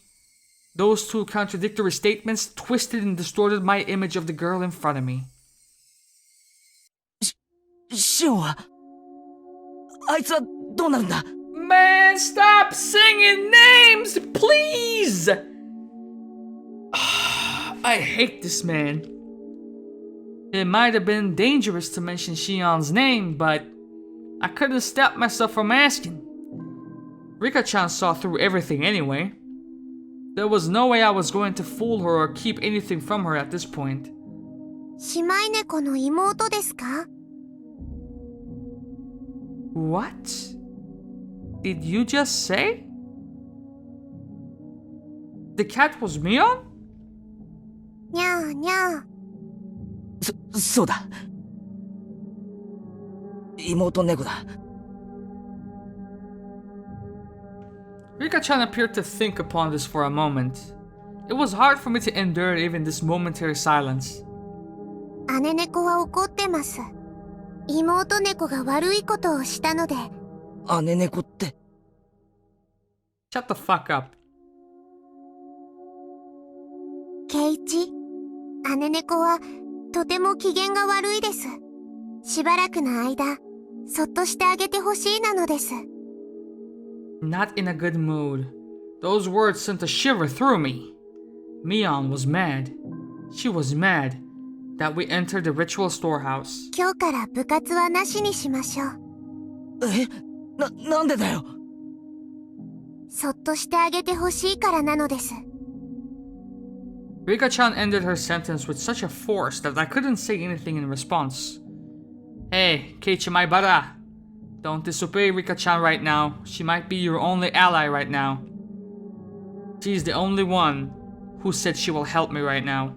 Those two contradictory statements twisted and distorted my image of the girl in front of me. シオンはあいつはどうなるんだ Man, stop singing names, please! I hate this man. It might have been dangerous to mention Shion's name, but I couldn't stop myself from asking. Rika-chan saw through everything anyway. There was no way I was going to fool her or keep anything from her at this point. 姉妹猫の妹ですか？ What? Did you just say? The cat was Mion? にゃーにゃー。そうだ妹猫だ Rika-chan appeared to think upon this for a moment. It was hard for me to endure even this momentary silence. 姉猫は怒ってます。妹猫が悪いことをしたので。姉猫って Shut the fuck up. ケイチ、姉猫はとても機嫌が悪いです。しばらくの間、そっとしてあげてほしいなのです。Not in a good mood. Those words sent a shiver through me. Mion was mad. She was mad that we entered the ritual storehouse. 今日から部活はなしにしましょう。なんでだよそっとしてあげてほしいからなのです。Rika-chan ended her sentence with such a force that I couldn't say anything in response. Hey, Keiichi Maibara. Don't disobey Rika-chan right now. She might be your only ally right now. She's the only one who said she will help me right now.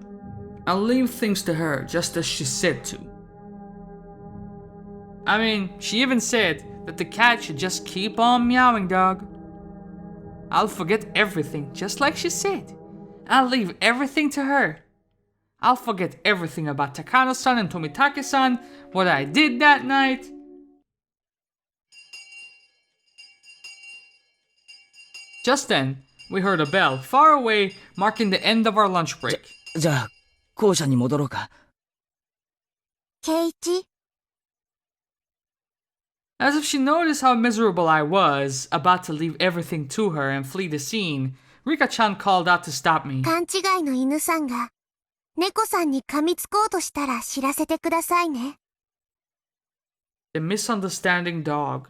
I'll leave things to her just as she said to. I mean, she even said that the cat should just keep on meowing, dog. I'll forget everything just like she said. I'll leave everything to her. I'll forget everything about Takano-san and Tomitake-san, what I did that night. Just then, we heard a bell far away, marking the end of our lunch break. じゃあ校舎に戻ろうかケイチ、 As if she noticed how miserable I was, about to leave everything to her and flee the scene, Rika-chan called out to stop me. 勘違いの犬さんが猫さんに噛みつこうとしたら知らせてくださいね。The misunderstanding dog.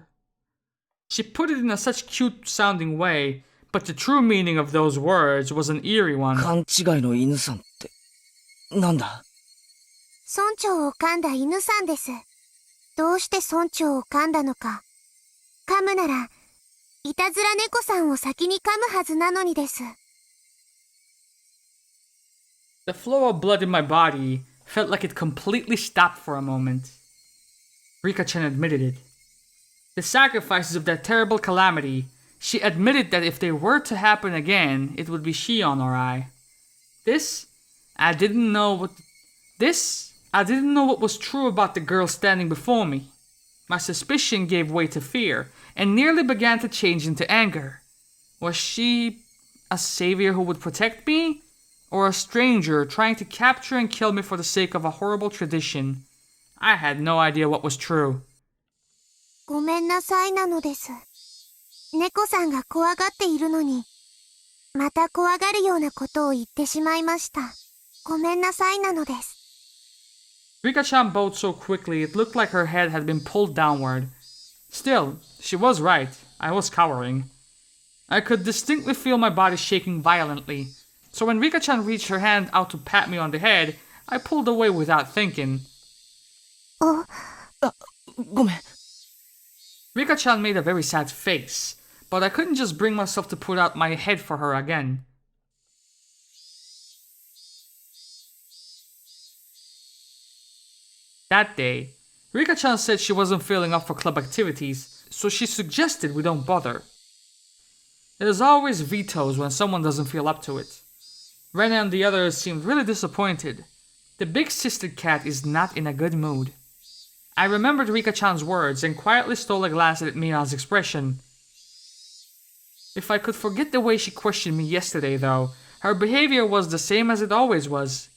She put it in a such cute sounding way, but the true meaning of those words was an eerie one. 勘違いの犬さんってなんだ村長を噛んだ犬さんです。どうして村長を噛んだのか。噛むなら、いたずら猫さんを先に噛むはずなのにです。The flow of blood in my body felt like it completely stopped for a moment. Rika-chan admitted it. The sacrifices of that terrible calamity, she admitted that if they were to happen again, it would be Shion or I. I didn't know what was true about the girl standing before me. My suspicion gave way to fear, and nearly began to change into anger. Was she a savior who would protect me? Or a stranger trying to capture and kill me for the sake of a horrible tradition? I had no idea what was true. ごめんなさいなのです。猫さんが怖がっているのに、また怖がるようなことを言ってしまいました。ごめんなさいなのです。Rika-chan bowed so quickly it looked like her head had been pulled downward. Still, she was right. I was cowering. I could distinctly feel my body shaking violently. So when Rika-chan reached her hand out to pat me on the head, I pulled away without thinking. ごめん Rika-chan made a very sad face, but I couldn't just bring myself to put out my head for her again. That day, Rika-chan said she wasn't feeling up for club activities, so she suggested we don't bother. There's always vetoes when someone doesn't feel up to it. Ren and the others seemed really disappointed. The big-sisted cat is not in a good mood. I remembered Rika-chan's words and quietly stole a glance at Mia's expression. If I could forget the way she questioned me yesterday, though, her behavior was the same as it always was.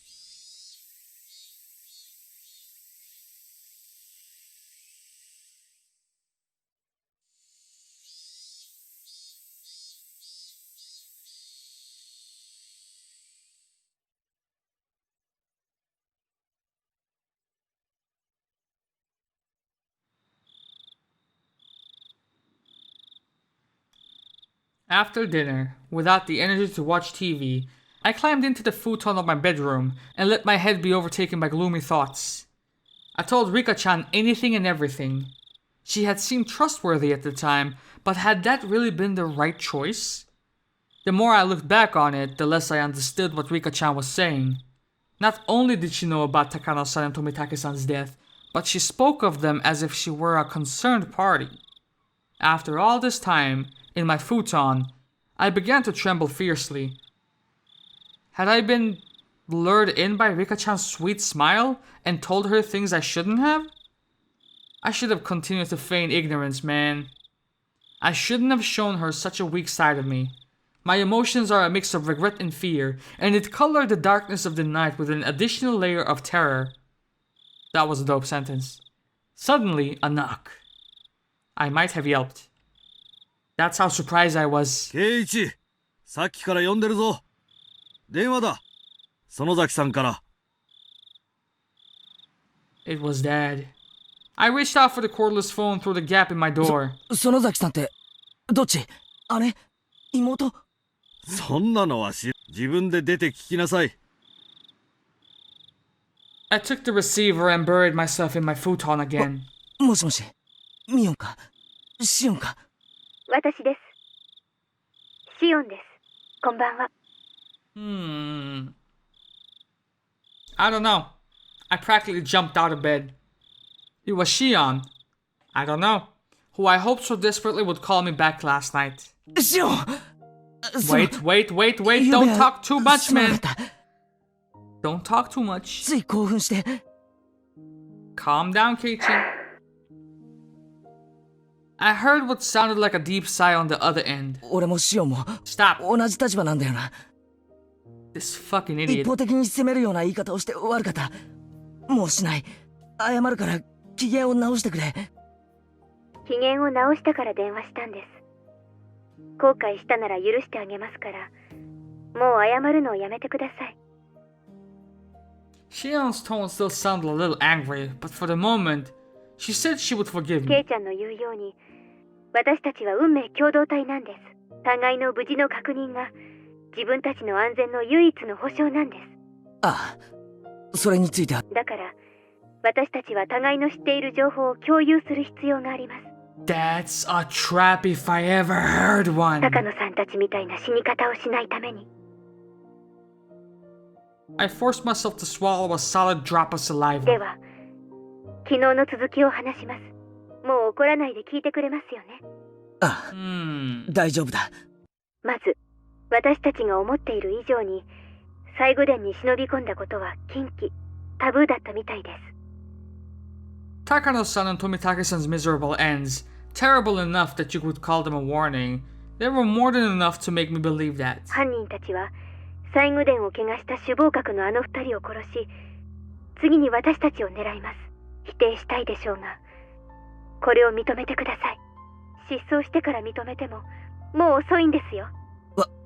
After dinner, without the energy to watch TV, I climbed into the futon of my bedroom and let my head be overtaken by gloomy thoughts. I told Rika-chan anything and everything. She had seemed trustworthy at the time, but had that really been the right choice? The more I looked back on it, the less I understood what Rika-chan was saying. Not only did she know about Takano-san and Tomitake-san's death, but she spoke of them as if she were a concerned party. After all this time, in my futon, I began to tremble fiercely. Had I been lured in by Rika-chan's sweet smile and told her things I shouldn't have? I should have continued to feign ignorance, man. I shouldn't have shown her such a weak side of me. My emotions are a mix of regret and fear, and it colored the darkness of the night with an additional layer of terror. That was a dope sentence. Suddenly, a knock. I might have yelped. That's how surprised I was. 圭一、さっきから呼んでるぞ。電話だ。園崎さんから。It was Dad. I reached out for the cordless phone through the gap in my door. 園崎さんって、どっち？姉？妹？そんなのは自分で出て聞きなさい。I took the receiver and buried myself in my futon again. もしもし、ミオンか？シオンか？私です。シオンです。こんばんは。I don't know. I practically jumped out of bed. It was Shion. I don't know. Who I hoped so desperately would call me back last night. シオン！ Wait. Don't talk too much, man. Don't talk too much. つい興奮して。Calm down, Keiichi. I heard what sounded like a deep sigh on the other end. 俺もシオンも Stop. 同じ立場なんだよな。This fucking 一 idiot. 方的に責めるような言い方をして悪かった。もうしない。謝るから機嫌を直してくれ。機嫌を直したから電話したんです。後悔したなら許してあげますから、もう謝るのをやめてください。Shion's tone still sounded a little angry, but for the moment, she said she would forgive ケ me. イちゃんの言うように、私たちは運命共同体なんです。互いの無事の確認が自分たちの安全の唯一の保証なんです。ああ、それについては。だから、私たちは互いの知っている情報を共有する必要があります。That's a trap if I ever heard one. 高野さんたちみたいな死に方をしないために。I forced myself to swallow a solid drop of で saliva. は、昨日の続きを話します。もう怒らないで聞いてくれますよね。ああ、大丈夫だ。まず、私たちが思っている以上に、西宮殿に忍び込んだことは禁忌、タブーだったみたいです。Takano-san and Tomitake-san's miserable ends, terrible enough that you could call them a warning, they were more than enough to make me believe that. 犯人たちは、西宮殿を怪我した首謀格のあの二人を殺し、次に私たちを狙います。否定したいでしょうが、これを認めてください。失踪してから認めても、もう遅いんですよ。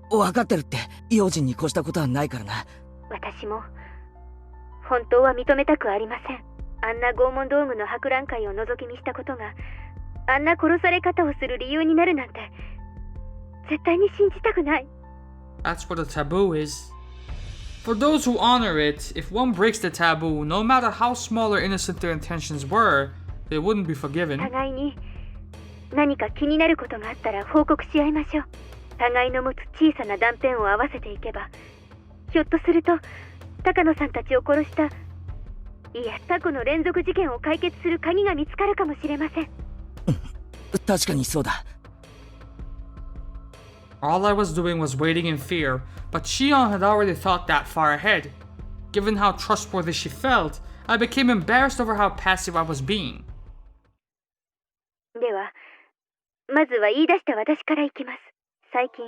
分かってるって、用心に越したことはないからな。私も、本当は認めたくありません。あんな拷問道具の博覧会を覗き見したことが、あんな殺され方をする理由になるなんて、絶対に信じたくない。That's what a taboo is. For those who honor it, if one breaks the taboo, no matter how small or innocent their intentions were, they wouldn't be forgiven. 互いに何か気になることがあったら報告し合いましょう。互いの持つ小さな断片を合わせていけば、ひょっとすると高野さんたちを殺したいや、過去の連続事件を解決する鍵が見つかるかもしれません。確かにそうだ。All I was doing was waiting in fear, but Shion had already thought that far ahead. Given how trustworthy she felt, I became embarrassed over how passive I was being. では、まずは言い出した私からいきます。最近、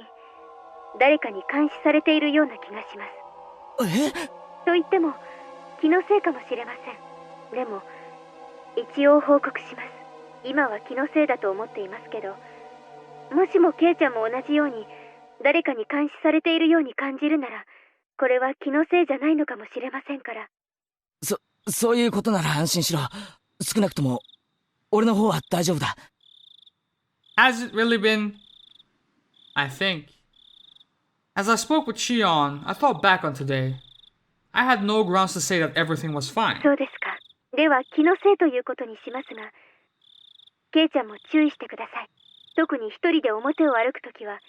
誰かに監視されているような気がします。え？と言っても、気のせいかもしれません。でも、一応報告します。今は気のせいだと思っていますけど、もしもケイちゃんも同じように誰かに監視されているように感じるなら、これは気のせいじゃないのかもしれませんから。そういうことなら安心しろ。少なくとも俺の方は大丈夫だ。Has it really been? I think. As I spoke with Shion, I thought back on today. I had no grounds to say that everything was fine. そうですか。では気のせいということにしますが、ケイちゃんも注意してください。特に一人で表を歩くときは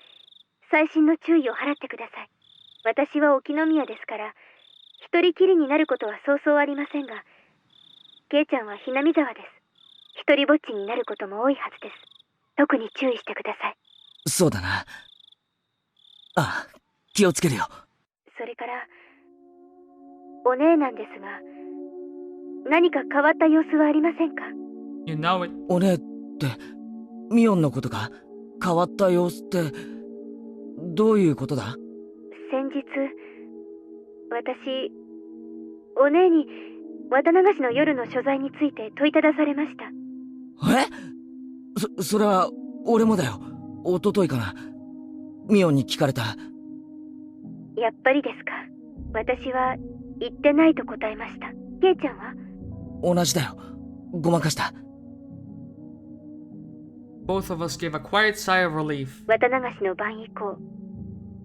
細心の注意を払ってください。私は沖宮ですから、一人きりになることはそうそうありませんが、ケイちゃんはHinamizawaです。一人ぼっちになることも多いはずです。特に注意してください。そうだな。ああ、気をつけるよ。それから、お姉なんですが、何か変わった様子はありませんか？ You know it. お姉ってミオンのことか？変わった様子ってどういうことだ？先日、私、お姉に綿流しの夜の所在について問いただされました。それは俺もだよ。一昨日かな。ミオンに聞かれた。やっぱりですか。私は言ってないと答えました。ケイちゃんは？同じだよ。ごまかした。Both of us gave a quiet sigh of relief. 綿流しの晩以降、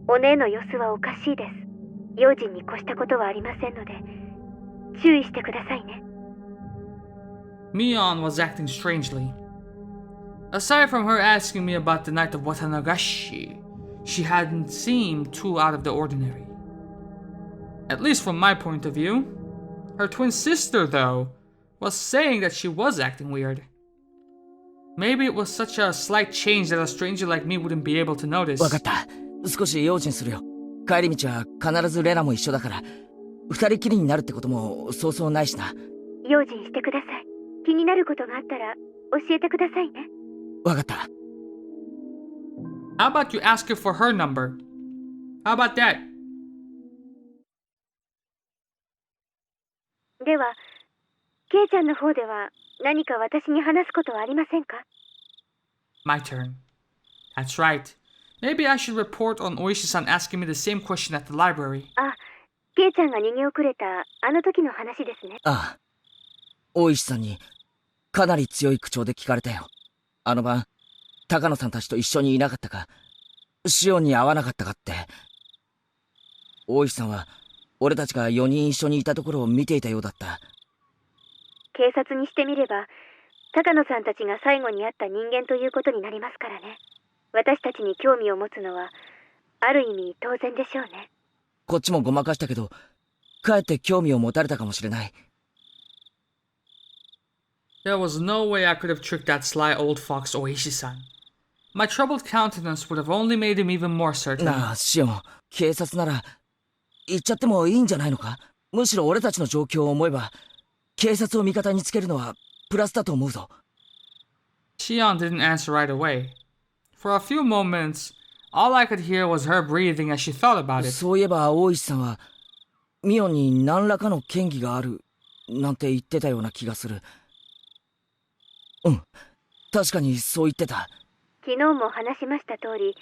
お姉の様子はおかしいです。用心に越したことはありませんので、注意してくださいね。Mion was acting strangely. Aside from her asking me about the night of Watanagashi, she hadn't seemed too out of the ordinary. At least from my point of view. Her twin sister, though, was saying that she was acting weird. Maybe it was such a slight change that a stranger like me wouldn't be able to notice. わかった。少し用心するよ。帰り道は必ずレナも一緒だから、二人きりになるってこともそうそうないしな。用心してください。気になることがあったら教えてくださいね。わかった。How about you ask her for her number? How about that? では、ケイちゃんの方では何か私に話すことはありませんか？ My turn. That's right. Maybe I should report on Oishi-san asking me the same question at the library. あ、ケイちゃんが逃げ遅れたあの時の話ですね。ああ。大石さんにかなり強い口調で聞かれたよ。あの晩、高野さんたちと一緒にいなかったか、シオンに会わなかったかって。大石さんは俺たちが4人一緒にいたところを見ていたようだった。警察にしてみれば、高野さんたちが最後に会った人間ということになりますからね。私たちに興味を持つのは、ある意味当然でしょうね。こっちもごまかしたけど、かえって興味を持たれたかもしれない。There was no way I could have tricked that sly old fox Oishi-san. My troubled countenance would have only made him even more certain. なあ、シオン、警察なら行っちゃってもいいんじゃないのか？むしろ俺たちの状況を思えば、警察を味方につけるのはプラスだと思うぞ。Shion didn't answer right away. For a few moments, all I could hear was her breathing as she thought about it. そういえば大石さんはミオンに何らかの嫌疑があるなんて言ってたような気がする。うん、確かにそう言ってた。昨日も話しました通り、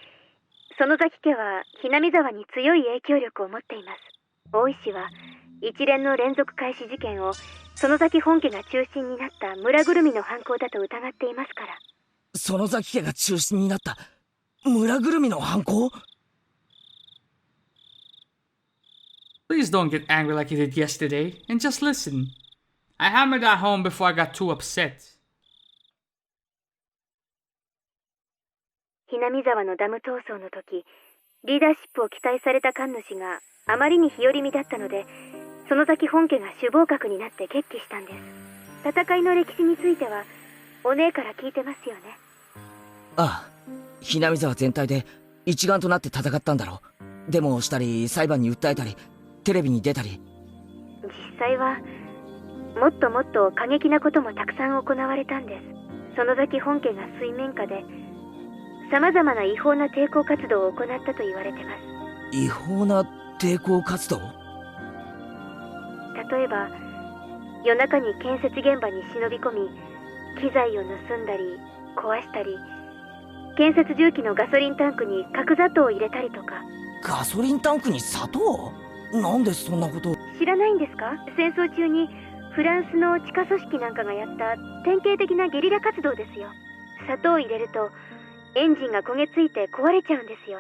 園崎家はHinamizawaに強い影響力を持っています。大石は一連の連続開始事件を園崎本家が中心になった村ぐるみの犯行だと疑っていますから。園崎家が中心になった村ぐるみの犯行？ Please don't get angry like you did yesterday, and just listen. I hammered that home before I got too upset. Hinamizawaのダム闘争の時、リーダーシップを期待された神主があまりに日和見だったので、園崎本家が首謀閣になって決起したんです。戦いの歴史についてはお姉から聞いてますよね。ああ、ひなみ沢全体で一丸となって戦ったんだろう。デモをしたり、裁判に訴えたり、テレビに出たり。実際はもっともっと過激なこともたくさん行われたんです。園崎本家が水面下で様々な違法な抵抗活動を行ったと言われてます。違法な抵抗活動？例えば夜中に建設現場に忍び込み、機材を盗んだり壊したり、建設重機のガソリンタンクに角砂糖を入れたりとか。ガソリンタンクに砂糖？なんでそんなこと？知らないんですか？戦争中にフランスの地下組織なんかがやった典型的なゲリラ活動ですよ。砂糖を入れるとエンジンが焦げついて壊れちゃうんですよ。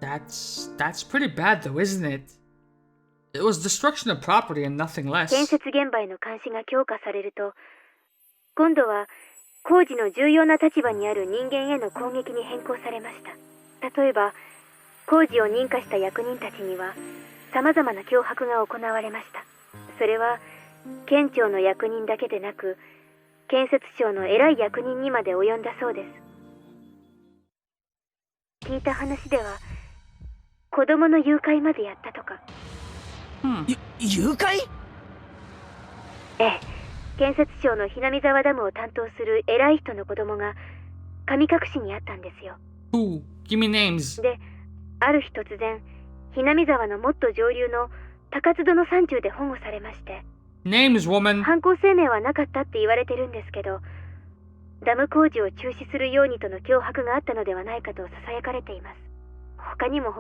That's pretty bad though, isn't it? It was destruction of property and nothing less. 建設現場への監視が強化されると、今度は工事の重要な立場にある人間への攻撃に変更されました。例えば工事を認可した役人たちには様々な脅迫が行われました。それは県庁の役人だけでなく、建設省の偉い役人にまで及んだそうです。聞いた話では子供の誘拐までやったとか。誘拐？ええ、建設省のhinamizawaダムを担当する偉い人の子供が神隠しにあったんですよ。Ooh, give me names. で、ある日突然hinamizawaのもっと上流の高津戸の山中で保護されまして。Names, woman. 犯行声明はなかったって言われてるんですけど、ダム工事を中止するようにとの脅迫があったのではないかと囁かれています。他にも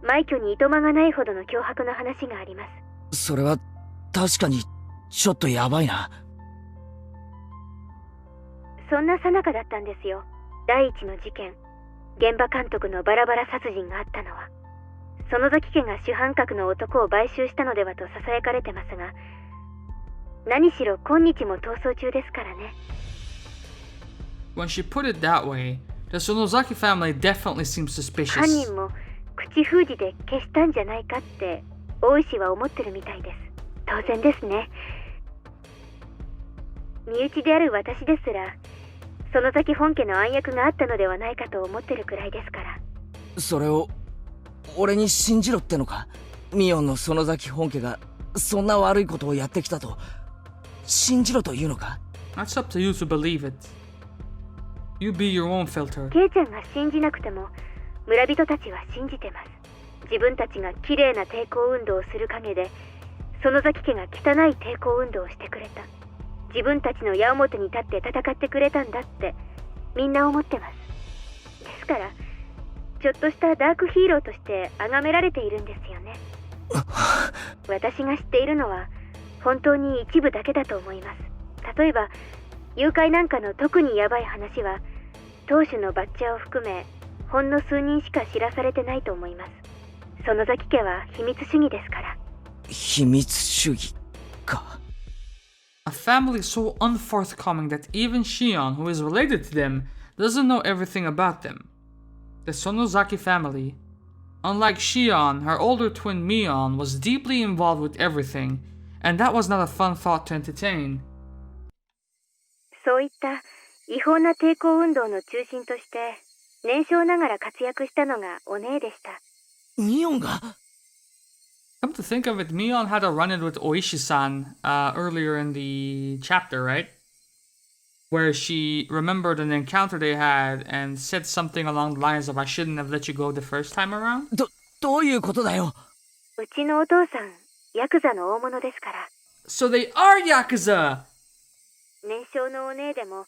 枚挙にいとまがないほどの脅迫の話があります。それは確かにちょっとやばいな。そんな最中だったんですよ。第一の事件、現場監督のバラバラ殺人があったのは。園崎家が主犯格の男を買収したのではと囁かれてますが、何しろ今日も逃走中ですからね。When she put it that way, the Sonozaki family definitely seems 犯 suspicious. 人も口封じで消したんじゃないかって大石は思ってるみたいです。当然ですね。身内である私ですら園崎本家の暗躍があったのではないかと思ってるくらいですから。それを俺に信じろってのか？ミオンの園崎本家がそんな悪いことをやってきたと信じろというのか？ That's up to you to believe it. You be your own filter. ケイちゃんが信じなくても村人たちは信じてます。自分たちが綺麗な抵抗運動をする陰で園崎家が汚い抵抗運動をしてくれた。自分たちの矢面に立って戦ってくれたんだってみんな思ってます。ですからちょっとしたダークヒーローとして崇められているんですよね。私が知っているのは本当に一部だけだと思います。例えば誘拐なんかの特にヤバい話は当主のバッチャーを含めほんの数人しか知らされてないと思います。園崎家は秘密主義ですから。秘密主義か。A family so unforthcoming that even Shion, who is related to them, doesn't know everything about them. The Sonozaki family, unlike Shion, her older twin Mion, was deeply involved with everything, and that was not a fun thought to entertain. そういった違法な抵抗運動の中心として年少ながら活躍したのがお姉でした。ミオンが？ Come to think of it, Mion had a run-in with Oishi-san earlier in the chapter, right? Where she remembered an encounter they had and said something along the lines of I shouldn't have let you go the first time around? どういうことだよ？うちのお父さんヤクザの大物ですから。 So they are Yakuza! 年少のお姉でも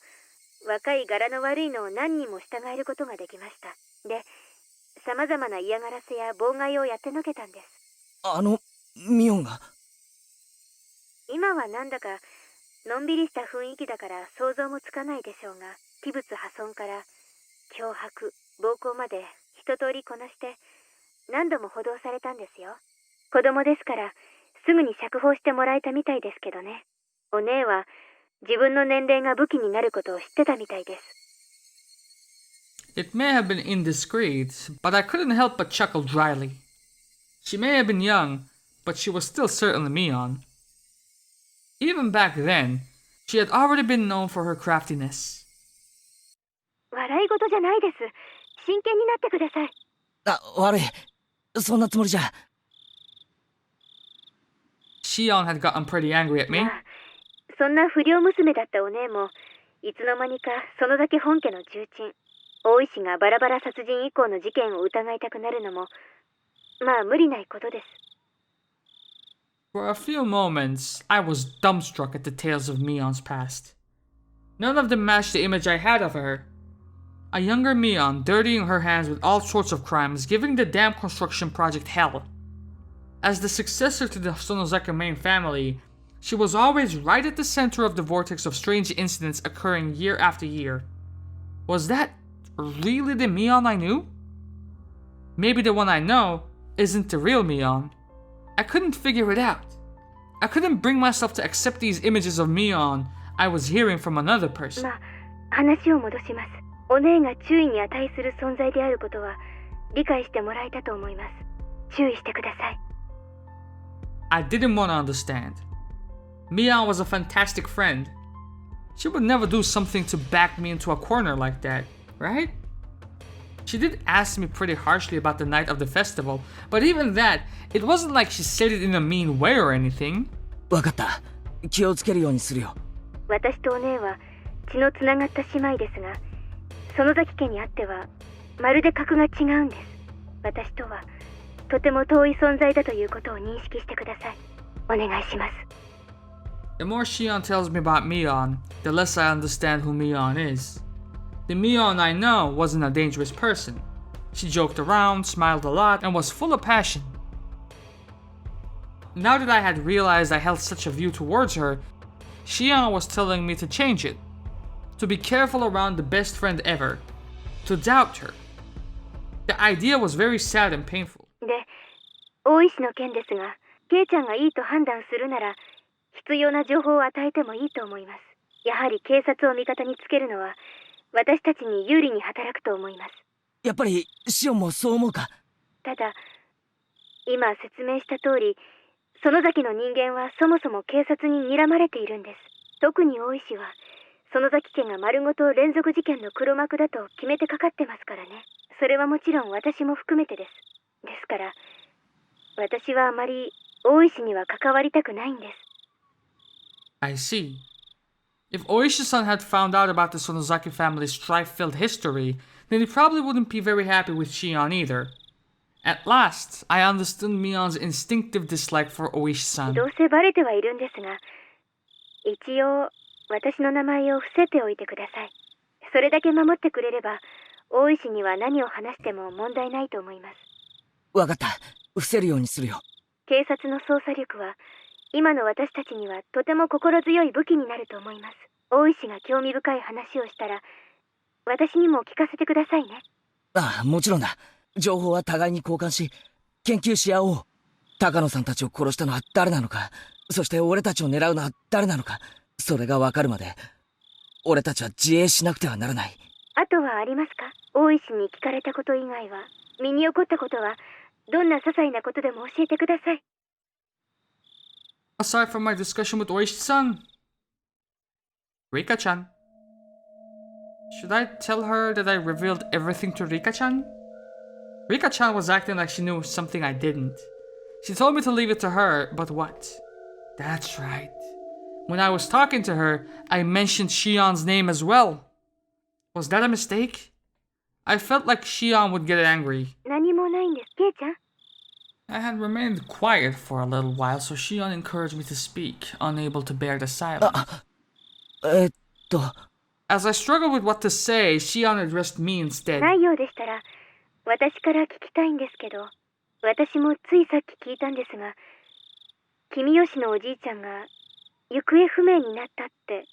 若い柄の悪いのを何人も従えることができました。で、様々な嫌がらせや妨害をやってのけたんです。ミオンが？今はなんだかのんびりした雰囲気だから想像もつかないでしょうが、器物破損から脅迫、暴行まで一通りこなして何度も補導されたんですよ。子供ですからすぐに釈放してもらえたみたいですけどね。お姉は自分の年齢が武器になることを知ってたみたいです。It may have been indiscreet, but I couldn't help but chuckle dryly. She may have been young, but she was still certainly Meon. Even back then, she had already been known for her craftiness. 笑い事じゃないです。真剣になってください。悪い。そんなつもりじゃ。Shion had gotten pretty angry at me. そんな不良娘だったお姉も、いつの間にか園崎本家の重鎮、大石がバラバラ殺人以降の事件を疑いたくなるのも、まあ無理ないことです。For a few moments, I was dumbstruck at the tales of Mion's past. None of them matched the image I had of her. A younger Mion dirtying her hands with all sorts of crimes, giving the dam construction project hell. As the successor to the Sonozaki main family, she was always right at the center of the vortex of strange incidents occurring year after year. Was that really the Mion I knew? Maybe the one I know isn't the real Mion. I couldn't figure it out. I couldn't bring myself to accept these images of Mion I was hearing from another person. まあ、話を戻します。お姉が注意に値する存在であることは理解してもらえたと思います。注意してください。I didn't want to understand. Mion was a fantastic friend. She would never do something to back me into a corner like that, right? She did ask me pretty harshly about the night of the festival, but even that, it wasn't like she said it in a mean way or anything. わかった。気をつけるようにするよ。私とお姉は血のつながった姉妹ですが、園崎家にあってはまるで格が違うんです。私とはとても遠い存在だということを認識してください。お願いします。The more Shion tells me about Mion, the less I understand who Mion is. The Mion I know wasn't a dangerous person. She joked around, smiled a lot, and was full of passion. Now that I had realized I held such a view towards her, Shion was telling me to change it. To be careful around the best friend ever. To doubt her. The idea was very sad and painful. で、大石の件ですが、ケイちゃんがいいと判断するなら、必要な情報を与えてもいいと思います。やはり警察を味方につけるのは、私たちに有利に働くと思います。やっぱりシオンもそう思うか。ただ、今説明した通り、園崎の人間はそもそも警察に睨まれているんです。特に大石は、園崎家が丸ごと連続事件の黒幕だと決めてかかってますからね。それはもちろん私も含めてです。ですから、私はあまり大石には関わりたくないんです。I see. If Oishi-san had found out about the Sonozaki family's strife-filled history, then he probably wouldn't be very happy with Shion either. At last, I understood Mion's instinctive dislike for Oishi-san. どうせバレてはいるんですが、一応私の名前を伏せておいてください。それだけ守ってくれれば、大石には何を話しても問題ないと思います。わかった。伏せるようにするよ。警察の捜査力は、今の私たちにはとても心強い武器になると思います。大石が興味深い話をしたら、私にも聞かせてくださいね。ああ、もちろんだ。情報は互いに交換し、研究し合おう。高野さんたちを殺したのは誰なのか、そして俺たちを狙うのは誰なのか、それがわかるまで、俺たちは自衛しなくてはならない。あとはありますか？大石に聞かれたこと以外は、身に起こったことは、どんな些細なことでも教えてください。Aside from my discussion with Oishi-san, Rika-chan. Should I tell her that I revealed everything to Rika-chan? Rika-chan was acting like she knew something I didn't. She told me to leave it to her, but what? That's right. When I was talking to her, I mentioned Shion's name as well. Was that a mistake? I felt like Shion would get angry. 何もないんです、ケイちゃん。I had remained quiet for a little while, so Shion encouraged me to speak, unable to bear the silence. As I struggled with what to say, Shion addressed me instead. ないようでしたら、私から聞きたいんですけど、私もついさっき聞いたんですが、君吉のおじいちゃんが行方不明になったって、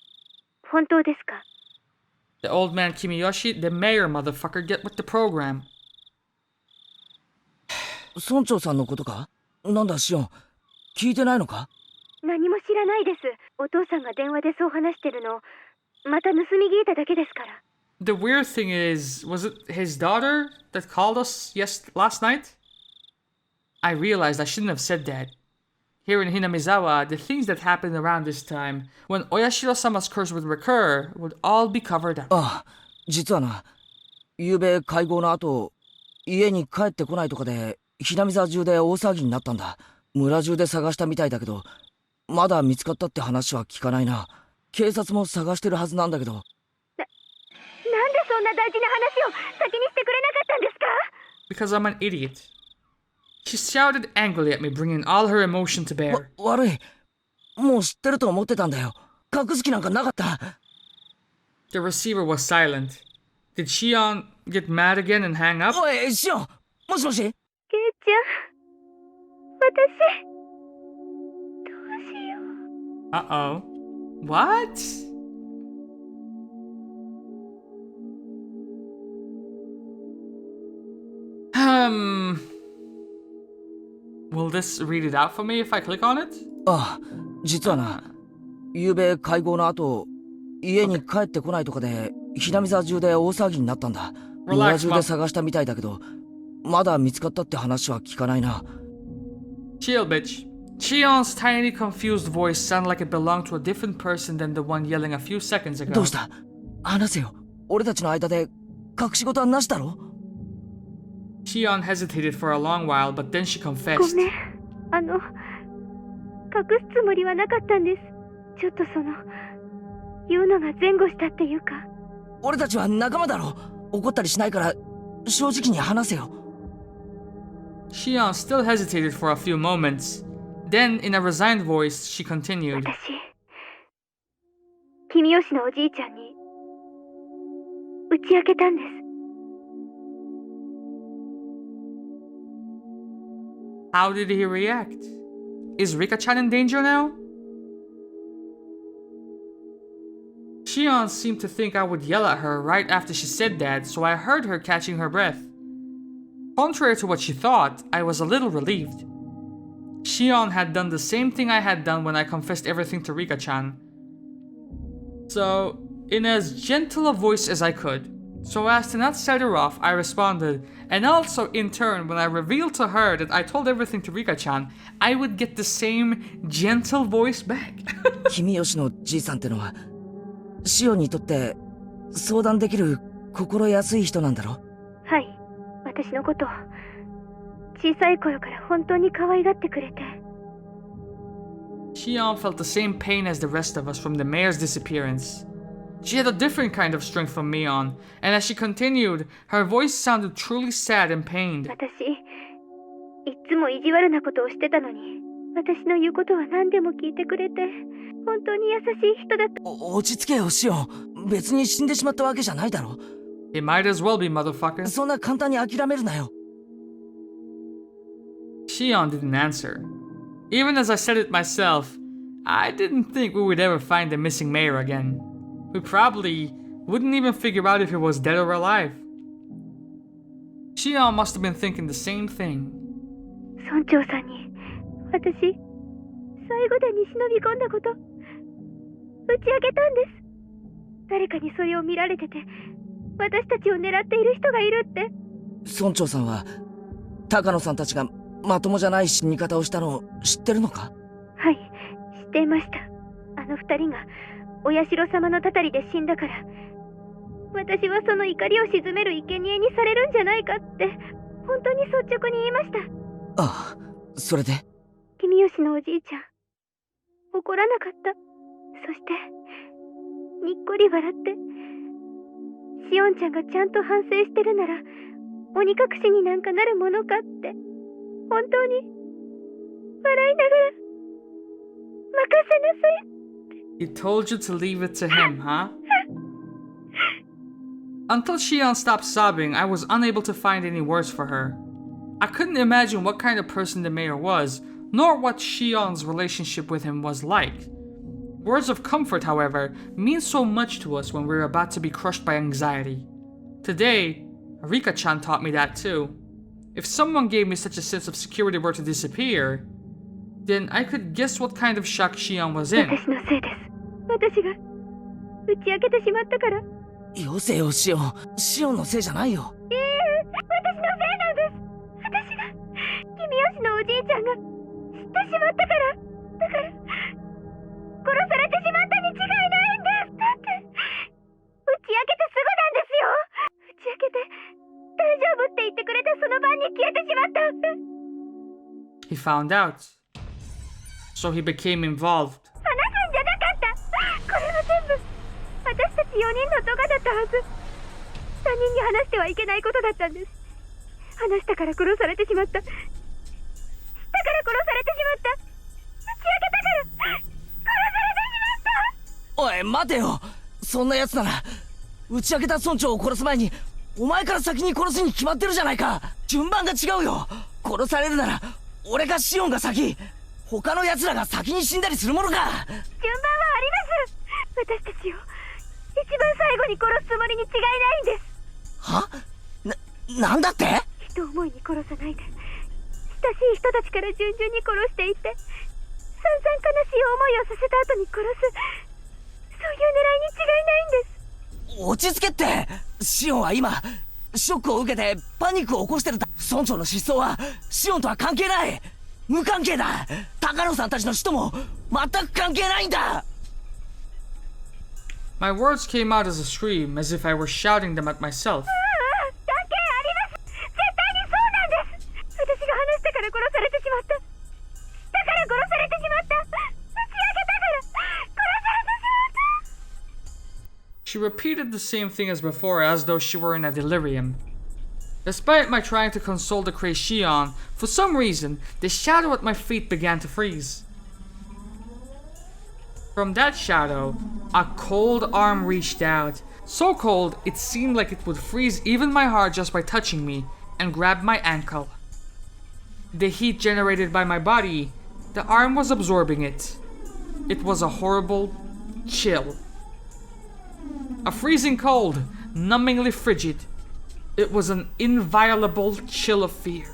本当ですか？ The old man Kimiyoshi, the mayor motherfucker, get with the program. 村長さんのことか？なんだシオン、聞いてないのか？何も知らないです。お父さんが電話でそう話してるの、また盗み聞いただけですから。The weird thing is, was it his daughter that called us last night? I realized I shouldn't have said that. Here in Hinamizawa, the things that happened around this time, when Oyashiro-sama's curse would recur, would all be covered up. ああ、実はな、昨べ会合の後、家に帰ってこないとかで、南沢中で大騒ぎになったんだ。村中で探したみたいだけど、まだ見つかったって話は聞かないな。警察も探してるはずなんだけど。なんでそんな大事な話を先にしてくれなかったんですか？ Because I'm an idiot. She shouted angrily at me, bringing all her emotion to bear. 悪い。もう知ってると思ってたんだよ。隠す気なんかなかった。The receiver was silent. Did Shion get mad again and hang up? おい、シオン、もしもし？ケイちゃん、私、どうしよう。Uh-oh. What? Will this read it out for me if I click on it? ああ、実はな、昨べ会合の後、家に帰ってこないとかで、南沢中で大騒ぎになったんだ。村中で探したみたいだけど、まだ見つかったって話は聞かないな。Chill, bitch. Chion's tiny, confused voice sounded like it belonged to a different person than the one yelling a few seconds ago. どうした？話せよ。俺たちの間で隠し事はなしだろ？ Shion hesitated for a long while, but then she ご confessed. めん。隠すつもりはなかったんです。ちょっと言うのが前後したっていうか。俺たちは仲間だろ。怒ったりしないから、正直に話せよ。Shion still hesitated for a few moments. Then, in a resigned voice, she continued. 私、君吉のおじいちゃんに打ち明けたんです。How did he react? Is Rika-chan in danger now? Shion seemed to think I would yell at her right after she said that, so I heard her catching her breath. Contrary to what she thought, I was a little relieved. Shion had done the same thing I had done when I confessed everything to Rika-chan. So, in as gentle a voice as I could, so as to not set her off, I responded, and also in turn, when I revealed to her that I told everything to Rika-chan, I would get the same gentle voice back. 君吉のじいさんってのは、シオンにとって相談できる心安い人なんだろ？はい、私のことを小さい頃から本当に可愛がってくれて。Shion felt the same pain as the rest of us from the mayor's disappearance. She had a different kind of strength from Meon, and as she continued, her voice sounded truly sad and pained. 私、いつも意地悪なことをしてたのに、私の言うことは何でも聞いてくれて、本当に優しい人だった。落ち着けよ、シオン。別に死んでしまったわけじゃないだろ。It might as well be, motherfucker. そんな簡単に諦めるなよ。Shion didn't answer. Even as I said it myself, I didn't think we would ever find the missing mayor again. We probably wouldn't even figure out if he was dead or alive. Shion must have been thinking the same thing. 村長さんに、私、最後でに忍び込んだこと、打ち明けたんです。誰かにそれを見られてて、私たちを狙っている人がいるって。村長さんは、高野さんたちがまともじゃない死に方をしたのを知ってるのか？はい、知っていました。あの二人が、お社様のたたりで死んだから、私はその怒りを鎮める生贄にされるんじゃないかって、本当に率直に言いました。ああ、それで？君吉のおじいちゃん、怒らなかった。そして、にっこり笑って、シオンちゃんがちゃんと反省してるなら、鬼隠しになんかなるものかって、本当に、笑いながら、任せなさい。He told you to leave it to him, huh? Until Shion stopped sobbing, I was unable to find any words for her. I couldn't imagine what kind of person the mayor was, nor what Shion's relationship with him was like. Words of comfort, however, mean so much to us when we're about to be crushed by anxiety. Today, Rika-chan taught me that too. If someone gave me such a sense of security were to disappear, then I could guess what kind of shock Shion was in. 私のせいです。私が打ち明けてしまったから。よせよ、シオン。シオンのせいじゃないよ。私のせいなんです。私が君吉のおじいちゃんが知ってしまったから。消えてしまった。 He found out. So he became involved. 話すんじゃなかった。これは全部私たち4人の咎だったはず。3人に話してはいけないことだったんです。話したから殺されてしまった。だから殺されてしまった。打ち明けたから殺されてしまった。おい待てよ、そんな奴なら打ち明けた村長を殺す前にお前から先に殺すに決まってるじゃないか。順番が違うよ。殺されるなら俺かシオンが先、他の奴らが先に死んだりするものか。順番はあります。私たちを一番最後に殺すつもりに違いないんです。は？なんだって？人思いに殺さないで、親しい人たちから順々に殺していって、散々悲しい思いをさせた後に殺す、そういう狙いに違いないんです。落ち着けって。シオンは今ショックを受けてパニックを起こしてるんだ。村長の失踪はシオンとは関係ない。無関係だ。高野さんたちの死とも全く関係ないんだ。 My words came out as a scream, as if I were shouting them at myself. 関係あります。絶対にそうなんです。私が話したから殺されてしまった。だから殺されてしまった。打ち明けたから殺されてしまった。 She repeated the same thing as before, as though she were in a delirium. Despite my trying to console the crazed Shion, for some reason, the shadow at my feet began to freeze. From that shadow, a cold arm reached out, so cold it seemed like it would freeze even my heart just by touching me, and grabbed my ankle. The heat generated by my body, the arm was absorbing it. It was a horrible chill. A freezing cold, numbingly frigid. It was an inviolable chill of fear.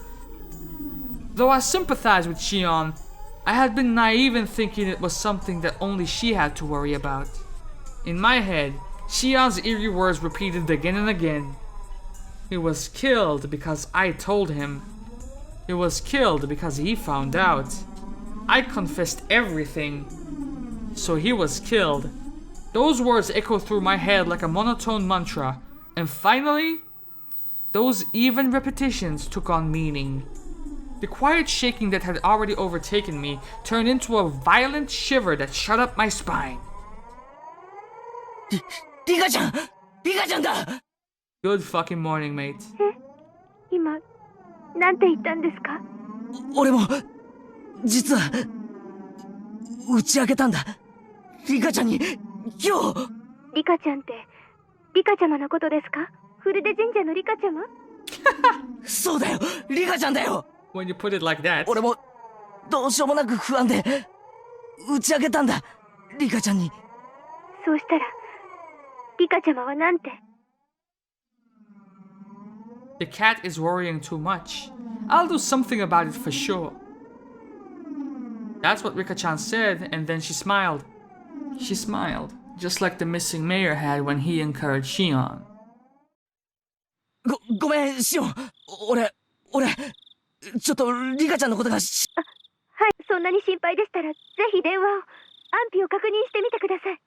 Though I sympathized with Shion, I had been naive in thinking it was something that only she had to worry about. In my head, Shion's eerie words repeated again and again. He was killed because I told him. He was killed because he found out. I confessed everything. So he was killed. Those words echoed through my head like a monotone mantra, and finally, those even repetitions took on meaning. The quiet shaking that had already overtaken me turned into a violent shiver that shot up my spine. リカちゃんだ。 Good fucking morning, mate. 今、なんて言ったんですか？俺も実は打ち明けたんだ。リカちゃんに今日。リカちゃんってリカちゃまのことですか？フルデ神社のリカちゃま？そうだよ、リカちゃんだよ。 When you put it like that. 俺もどうしようもなく不安で打ち明けたんだ、リカちゃんに。そうしたらリカちゃまはなんて？ The cat is worrying too much. I'll do something about it for sure. That's what Rika-chan said, and then she smiled. She smiled, just like the missing mayor had when he encouraged Shion. ごめん、シオン。俺ちょっとリカちゃんのことが。はい、そんなに心配でしたらぜひ電話を、安否を確認してみてください。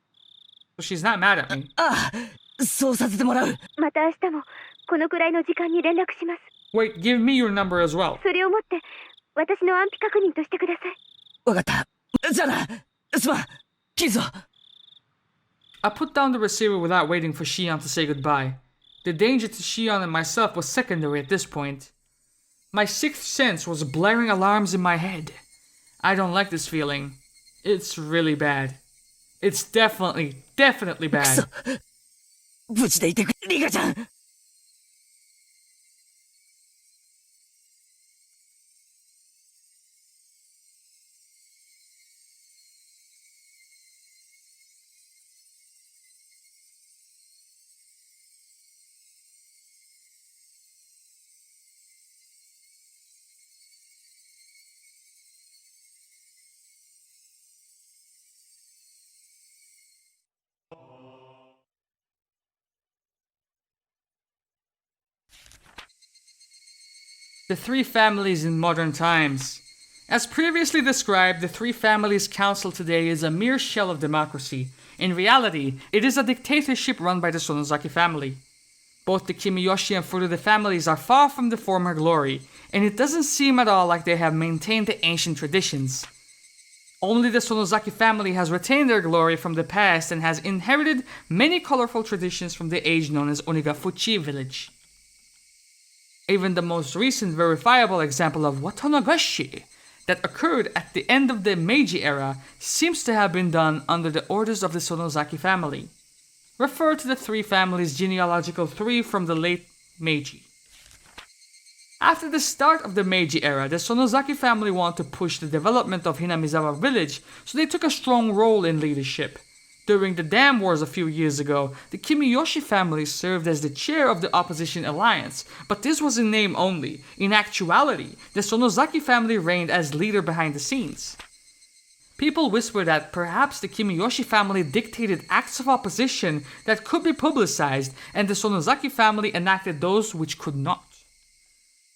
So she's not mad at me. ああ、そうさせてもらう。また明日もこのくらいの時間に連絡します。 Wait, give me your number as well. それをもって私の安否確認としてください。わかった。じゃあな、すまん、切るぞ。 I put down the receiver without waiting for Shion to say goodbye. The danger to Shion and myself was secondary at this point. My sixth sense was blaring alarms in my head. I don't like this feeling. It's really bad. It's definitely bad. 無事でいてくれ、リカちゃん。The three families in modern times. As previously described, the three families' council today is a mere shell of democracy. In reality, it is a dictatorship run by the Sonozaki family. Both the Kimiyoshi and Furude families are far from the former glory, and it doesn't seem at all like they have maintained the ancient traditions. Only the Sonozaki family has retained their glory from the past and has inherited many colorful traditions from the age known as Onigafuchi village. Even the most recent verifiable example of Watanagashi that occurred at the end of the Meiji era seems to have been done under the orders of the Sonozaki family. Refer to the three families' genealogical tree from the late Meiji. After the start of the Meiji era, the Sonozaki family wanted to push the development of Hinamizawa village, so they took a strong role in leadership. During the dam wars a few years ago, the Kimiyoshi family served as the chair of the opposition alliance, but this was in name only. In actuality, the Sonozaki family reigned as leader behind the scenes. People whisper that perhaps the Kimiyoshi family dictated acts of opposition that could be publicized, and the Sonozaki family enacted those which could not.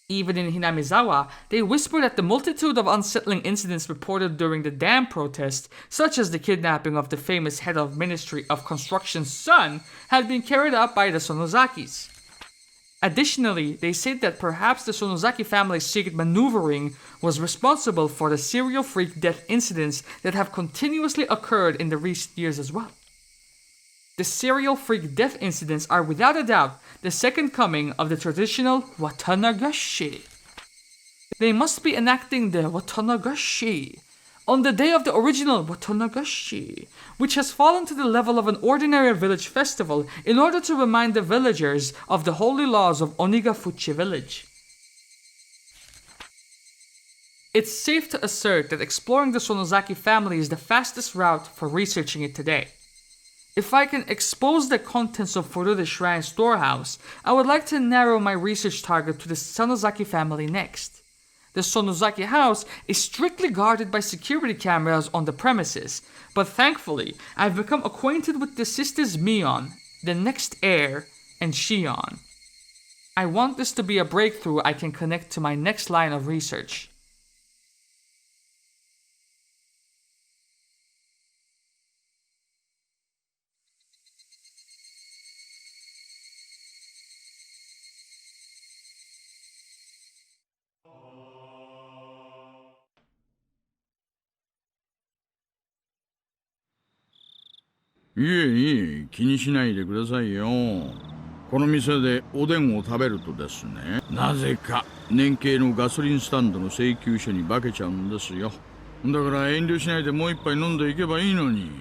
Even in Hinamizawa, they whispered at the multitude of unsettling incidents reported during the dam protest, such as the kidnapping of the famous head of Ministry of Construction's son, had been carried out by the Sonozakis. Additionally, they said that perhaps the Sonozaki family's secret maneuvering was responsible for the serial freak death incidents that have continuously occurred in the recent years as well. The serial freak death incidents are without a doubt the second coming of the traditional Watanagashi. They must be enacting the Watanagashi on the day of the original Watanagashi, which has fallen to the level of an ordinary village festival in order to remind the villagers of the holy laws of Onigafuchi village. It's safe to assert that exploring the Sonozaki family is the fastest route for researching it today. If I can expose the contents of Furude Shrine storehouse, I would like to narrow my research target to the Sonozaki family next. The Sonozaki house is strictly guarded by security cameras on the premises, but thankfully, I've become acquainted with the sisters Mion, the next heir, and Shion. I want this to be a breakthrough I can connect to my next line of research.いえいえ、気にしないでくださいよ。この店でおでんを食べるとですね、なぜか年計のガソリンスタンドの請求書に化けちゃうんですよ。だから遠慮しないでもう一杯飲んでいけばいいのに。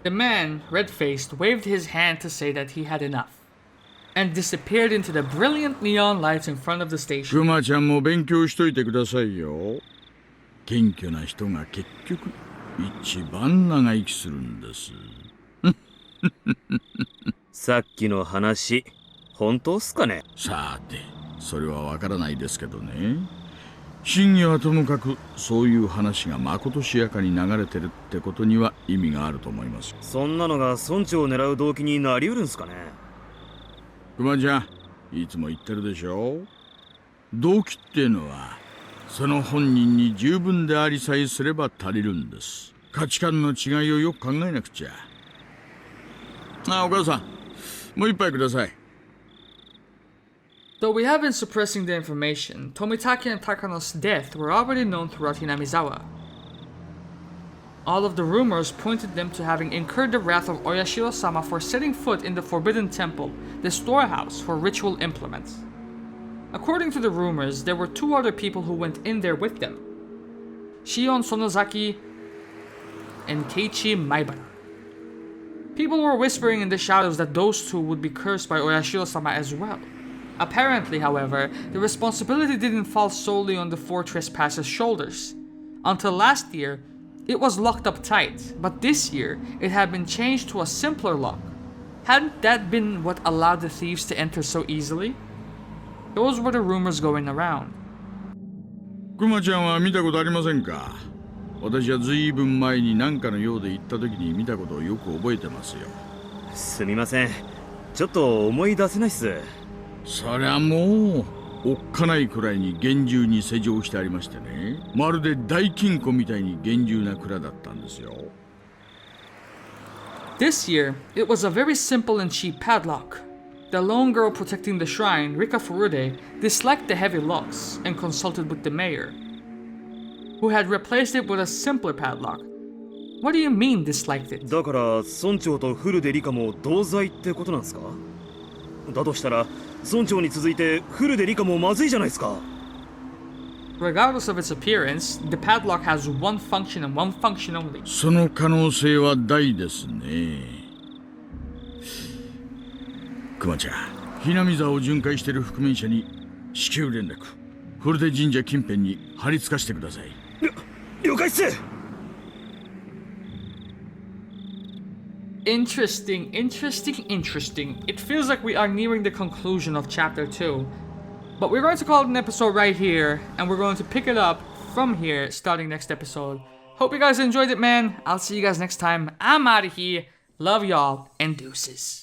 The man, red-faced, waved his hand to say that he had enough, and disappeared into the brilliant neon lights in front of the station. クマちゃんも勉強しといてくださいよ。謙虚な人が結局一番長生きするんです。さっきの話、本当っすかね？さて、それはわからないですけどね。真偽はともかく、そういう話がまことしやかに流れてるってことには意味があると思います。そんなのが村長を狙う動機になりうるんすかね？クマちゃん、いつも言ってるでしょ。動機っていうのはその本人に十分でありさえすれば足りるんです。価値観の違いをよく考えなくちゃ。お母さん、もう一杯ください。Though we have been suppressing the information, Tomitake and Takano's death were already known throughout Hinamizawa. All of the rumors pointed them to having incurred the wrath of Oyashiro-sama for setting foot in the Forbidden Temple, the storehouse for ritual implements. According to the rumors, there were two other people who went in there with them. Shion Sonozaki and Keiichi Maibara. People were whispering in the shadows that those two would be cursed by Oyashiro-sama as well. Apparently, however, the responsibility didn't fall solely on the four trespassers' shoulders. Until last year, it was locked up tight, but this year, it had been changed to a simpler lock. Hadn't that been what allowed the thieves to enter so easily? Those were the rumors going around. クマちゃんは見たことありませんか？私はずいぶん前に何かのようで行った時に見たことをよく覚えてますよ。すみません。ちょっと思い出せないっす。そりゃもうおっかないくらいに厳重に施錠してありましてね。まるで大金庫みたいに厳重な蔵だったんですよ。This year, it was a very simple and cheap padlock. The lone girl protecting the shrine, Rika Furude, disliked the heavy locks and consulted with the mayor, who had replaced it with a simpler padlock. What do you mean disliked it? だから村長とフルでリカも同罪ってことなんですか？だとしたら村長に続いてフルでリカもまずいじゃないですか。Regardless of its appearance, the padlock has one function and one function only. その可能性は大ですね。クマちゃん、ひなみ沢を巡回している覆面者に至急連絡。フルデ神社近辺に張り付かせてください。了解っす。Interesting. It feels like we are nearing the conclusion of chapter 2. But we're going to call it an episode right here, and we're going to pick it up from here starting next episode. Hope you guys enjoyed it, man. I'll see you guys next time. I'm out of here. Love y'all, and deuces.